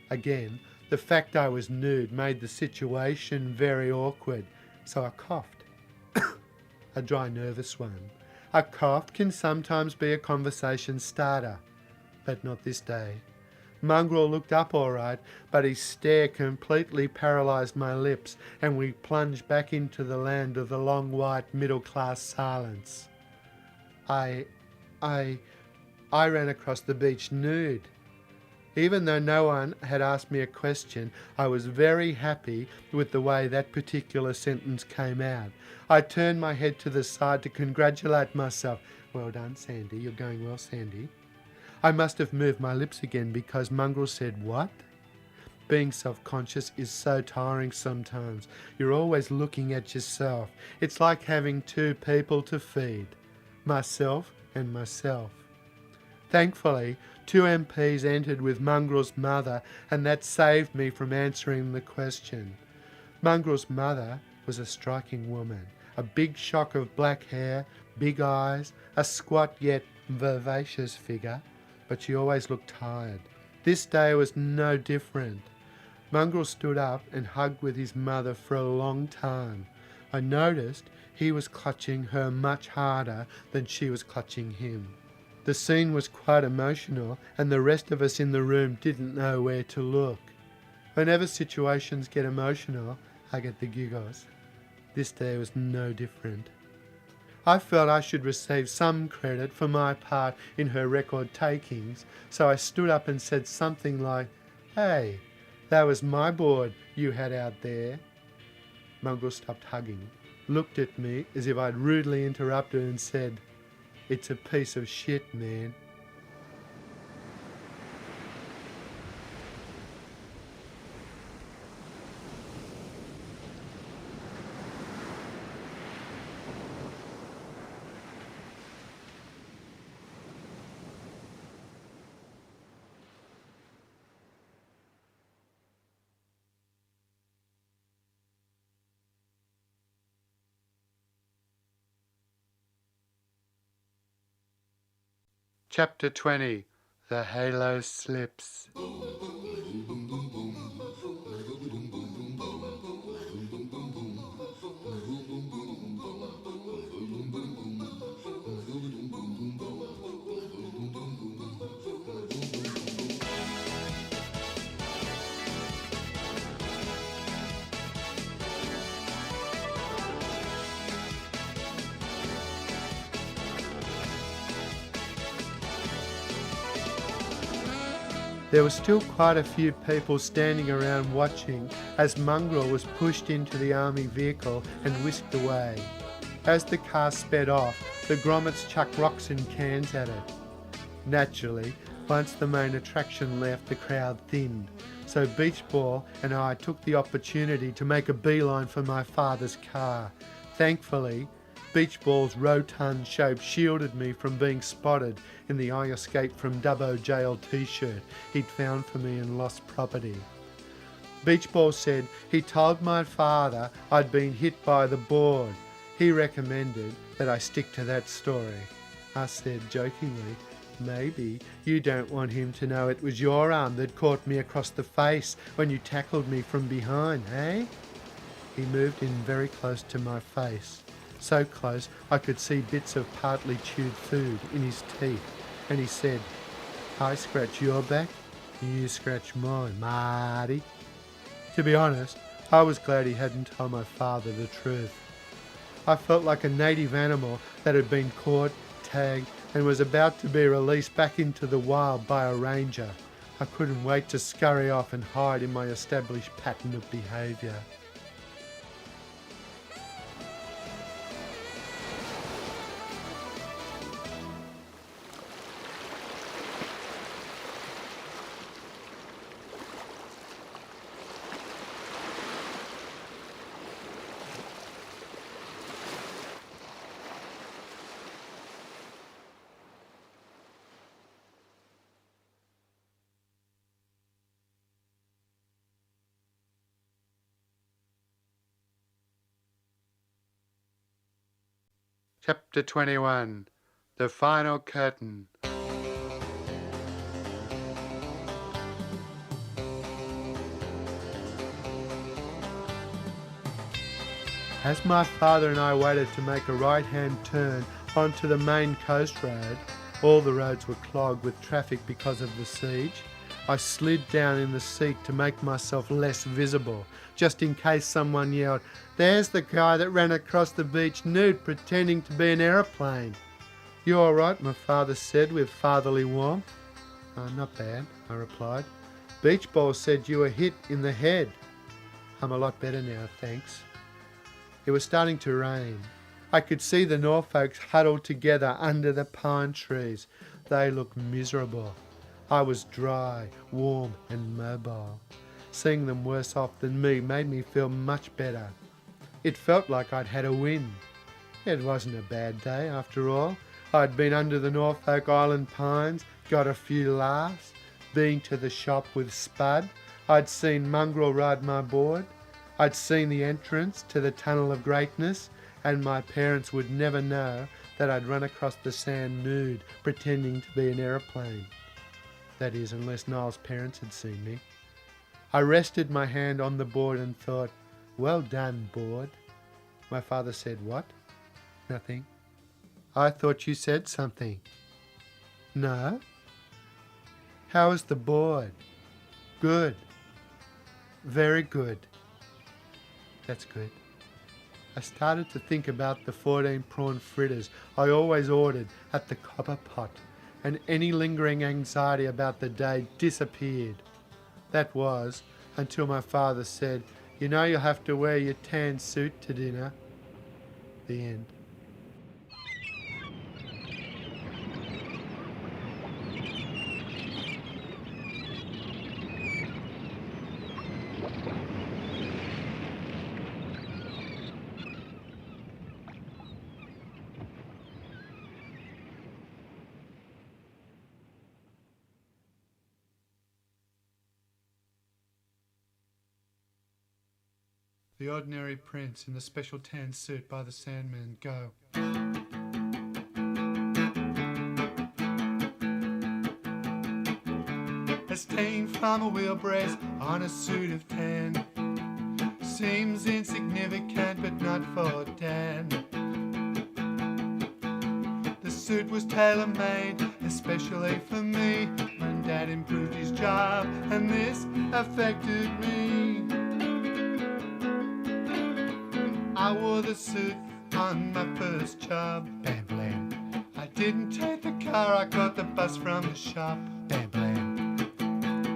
Again, The fact I was nude made the situation very awkward, so I coughed. A dry, nervous one. A cough can sometimes be a conversation starter, but not this day. Mongrel looked up all right, but his stare completely paralysed my lips, and we plunged back into the land of the long white middle-class silence. I ran across the beach nude. Even though no one had asked me a question, I was very happy with the way that particular sentence came out. I turned my head to the side to congratulate myself. Well done, Sandy. You're going well, Sandy. I must have moved my lips again because Mongrel said, "What?" Being self-conscious is so tiring sometimes. You're always looking at yourself. It's like having two people to feed, myself and myself. Thankfully, 2 MPs entered with Mongrel's mother, and that saved me from answering the question. Mongrel's mother was a striking woman, a big shock of black hair, big eyes, a squat yet vivacious figure, but she always looked tired. This day was no different. Mongrel stood up and hugged with his mother for a long time. I noticed he was clutching her much harder than she was clutching him. The scene was quite emotional, and the rest of us in the room didn't know where to look. Whenever situations get emotional, I get the giggles. This day was no different. I felt I should receive some credit for my part in her record takings, so I stood up and said something like, "Hey, that was my board you had out there." Mongrel stopped hugging, looked at me as if I'd rudely interrupted and said, "It's a piece of shit, man." Chapter 20. The Halo Slips. There were still quite a few people standing around watching as Mongrel was pushed into the army vehicle and whisked away. As the car sped off, the grommets chucked rocks and cans at it. Naturally, once the main attraction left, the crowd thinned, so Beach Ball and I took the opportunity to make a beeline for my father's car. Thankfully, Beach Ball's rotund shape shielded me from being spotted in the "I escaped from Dubbo jail" t-shirt he'd found for me in lost property. Beach Ball said he told my father I'd been hit by the board. He recommended that I stick to that story. I said jokingly, "Maybe you don't want him to know it was your arm that caught me across the face when you tackled me from behind, eh?" He moved in very close to my face. So close I could see bits of partly chewed food in his teeth, and he said, "I scratch your back, you scratch mine, Marty." To be honest, I was glad he hadn't told my father the truth. I felt like a native animal that had been caught, tagged, and was about to be released back into the wild by a ranger. I couldn't wait to scurry off and hide in my established pattern of behaviour. Chapter 21. The Final Curtain. As my father and I waited to make a right-hand turn onto the main coast road, all the roads were clogged with traffic because of the siege. I slid down in the seat to make myself less visible, just in case someone yelled, "There's the guy that ran across the beach nude pretending to be an aeroplane." "You all right?" my father said with fatherly warmth. "Not bad," I replied. "Beach ball said you were hit in the head." "I'm a lot better now, thanks." It was starting to rain. I could see the Norfolks huddled together under the pine trees. They looked miserable. I was dry, warm and mobile. Seeing them worse off than me made me feel much better. It felt like I'd had a win. It wasn't a bad day after all. I'd been under the Norfolk Island pines, got a few laughs, been to the shop with Spud. I'd seen Mongrel ride my board. I'd seen the entrance to the Tunnel of Greatness, and my parents would never know that I'd run across the sand nude, pretending to be an aeroplane. That is, unless Niall's parents had seen me. I rested my hand on the board and thought, "Well done, board." My father said, "What?" "Nothing." "I thought you said something." "No." "How is the board?" "Good." "Very good." "That's good." I started to think about the 14 prawn fritters I always ordered at the Copper Pot, and any lingering anxiety about the day disappeared. That was until my father said, "You know you'll have to wear your tan suit to dinner." The end. The Ordinary Prince in the Special Tan Suit by the Sandman. Go. A stain from a wheelbrace on a suit of tan seems insignificant but not for Dan. The suit was tailor-made especially for me when Dad improved his job, and this affected me. I wore the suit on my first job. Bam blam. I didn't take the car, I caught the bus from the shop. Bam blam.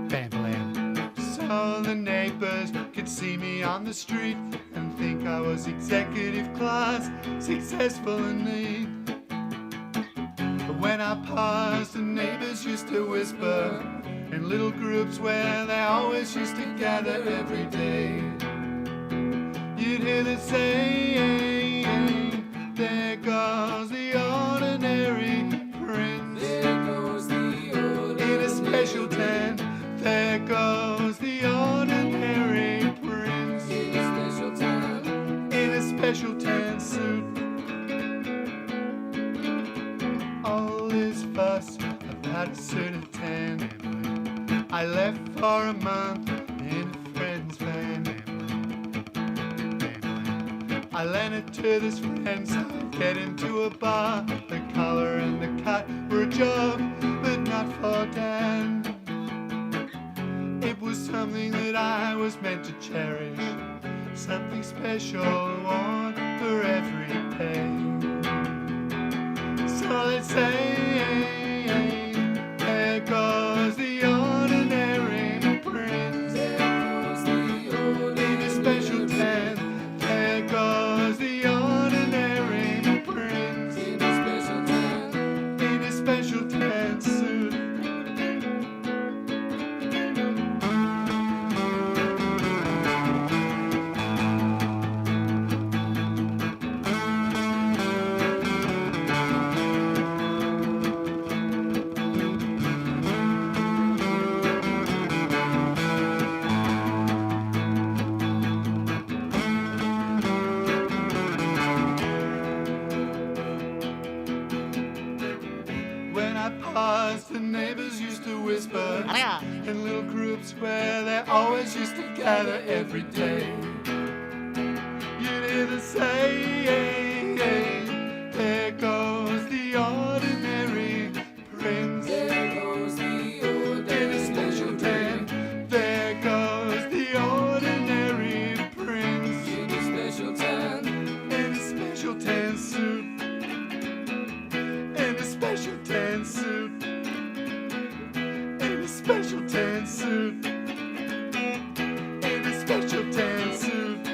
Bam blam. So the neighbors could see me on the street and think I was executive class, successful and neat. But when I paused, the neighbors used to whisper in little groups where they always used to gather every day. You'd hear them say, "There goes the ordinary prince. There goes the ordinary in a special tan. There goes the ordinary prince in a special tan. In a special tan suit." All this fuss about a suit of tan. I left for a month in a friend's van. I lent it to this friend so I'd get into a bar. The colour and the cut were a joke, but not for Dan. It was something that I was meant to cherish, something special worn for every day. So let's say, there goes the ordinary prince. There goes the ordinary in a special tan. There goes the ordinary prince in a special tan. In a special tan suit. The neighbors used to whisper in little groups where they always used to gather every day. You'd hear the saying, there goes the ordinary prince. There goes the ordinary In a special tan. There goes the ordinary prince. in a special tan. In a special tan suit. In a special tan suit. In a special tan suit. In a special tan suit.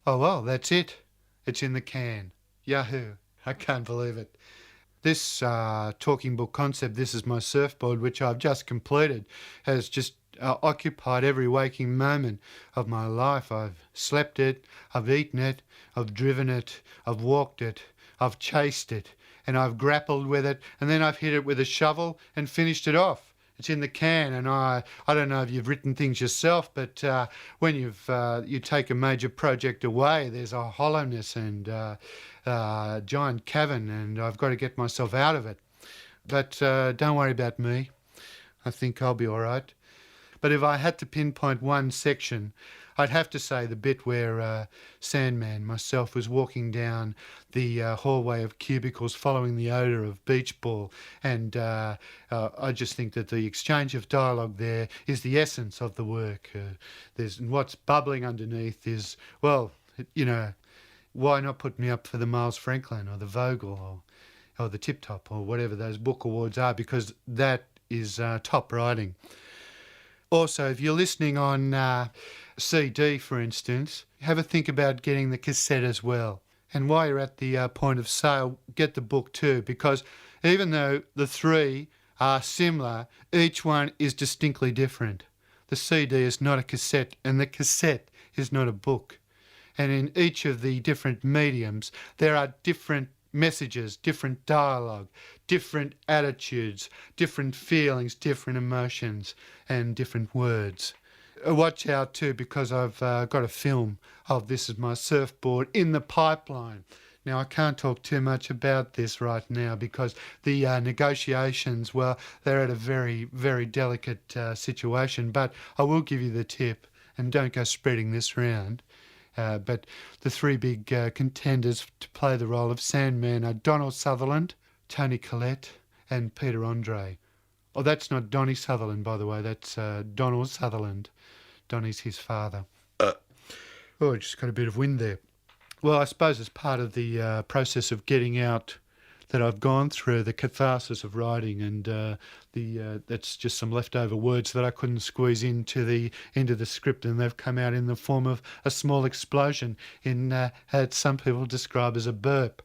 Oh well, that's it. It's in the can. Yahoo. I can't believe it. This talking book concept, This Is My Surfboard, which I've just completed, has just occupied every waking moment of my life. I've slept it, I've eaten it, I've driven it, I've walked it, I've chased it, and I've grappled with it, and then I've hit it with a shovel and finished it off. It's in the can, and I don't know if you've written things yourself, but when you take a major project away, there's a hollowness and giant cavern, and I've got to get myself out of it. But don't worry about me. I think I'll be all right. But if I had to pinpoint one section, I'd have to say the bit where Sandman, myself, was walking down the hallway of cubicles following the odour of beach ball. And I just think that the exchange of dialogue there is the essence of the work. What's bubbling underneath is, well, you know, why not put me up for the Miles Franklin or the Vogel or the Tip Top or whatever those book awards are, because that is top writing. Also, if you're listening on CD, for instance, have a think about getting the cassette as well. And while you're at the point of sale, get the book too, because even though the three are similar, each one is distinctly different. The CD is not a cassette, and the cassette is not a book. And in each of the different mediums, there are different messages, different dialogue, different attitudes, different feelings, different emotions, and different words. Watch out too, because I've got a film of This Is My Surfboard in the pipeline. Now, I can't talk too much about this right now because the negotiations, well, they're at a very, very delicate situation, but I will give you the tip, and don't go spreading this round. But the three big contenders to play the role of Sandman are Donald Sutherland, Tony Collette, and Peter Andre. Oh, that's not Donny Sutherland, by the way. That's Donald Sutherland. Donny's his father. Oh, I just got a bit of wind there. Well, I suppose as part of the process of getting out that I've gone through, the catharsis of writing, and that's just some leftover words that I couldn't squeeze into the script, and they've come out in the form of a small explosion in what some people describe as a burp.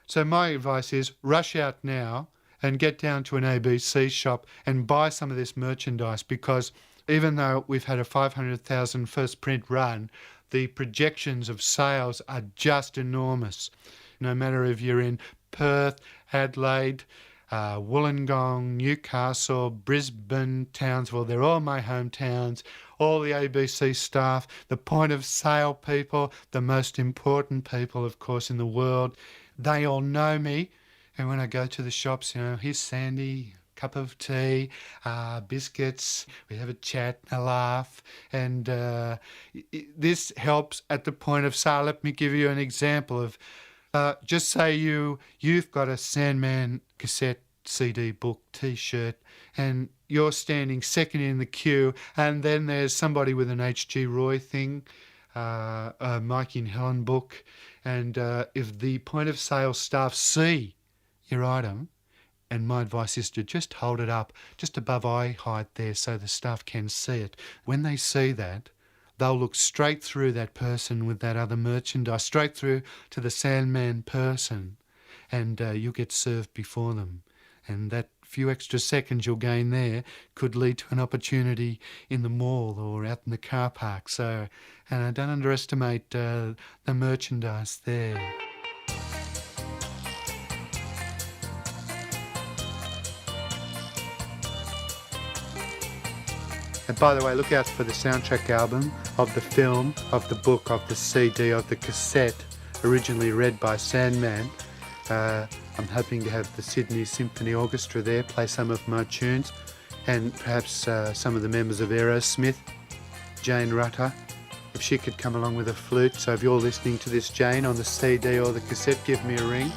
So my advice is rush out now and get down to an ABC shop and buy some of this merchandise, because even though we've had a 500,000 first print run, the projections of sales are just enormous. No matter if you're in Perth, Adelaide, Wollongong, Newcastle, Brisbane, Townsville, they're all my hometowns, all the ABC staff, the point of sale people, the most important people, of course, in the world, they all know me. And when I go to the shops, you know, here's Sandy, cup of tea, biscuits, we have a chat, a laugh, and this helps at the point of sale. Let me give you an example of, just say you've got a Sandman cassette, CD, book, T-shirt, and you're standing second in the queue, and then there's somebody with an H.G. Roy thing, a Mikey and Helen book, and if the point of sale staff see your item, and my advice is to just hold it up just above eye height there so the staff can see it. When they see that, they'll look straight through that person with that other merchandise, straight through to the Sandman person, and you'll get served before them. And that few extra seconds you'll gain there could lead to an opportunity in the mall or out in the car park. So, don't underestimate the merchandise there. And by the way, look out for the soundtrack album of the film, of the book, of the CD, of the cassette originally read by Sandman. I'm hoping to have the Sydney Symphony Orchestra there play some of my tunes, and perhaps some of the members of Aerosmith, Jane Rutter, if she could come along with a flute. So if you're listening to this, Jane, on the CD or the cassette, give me a ring.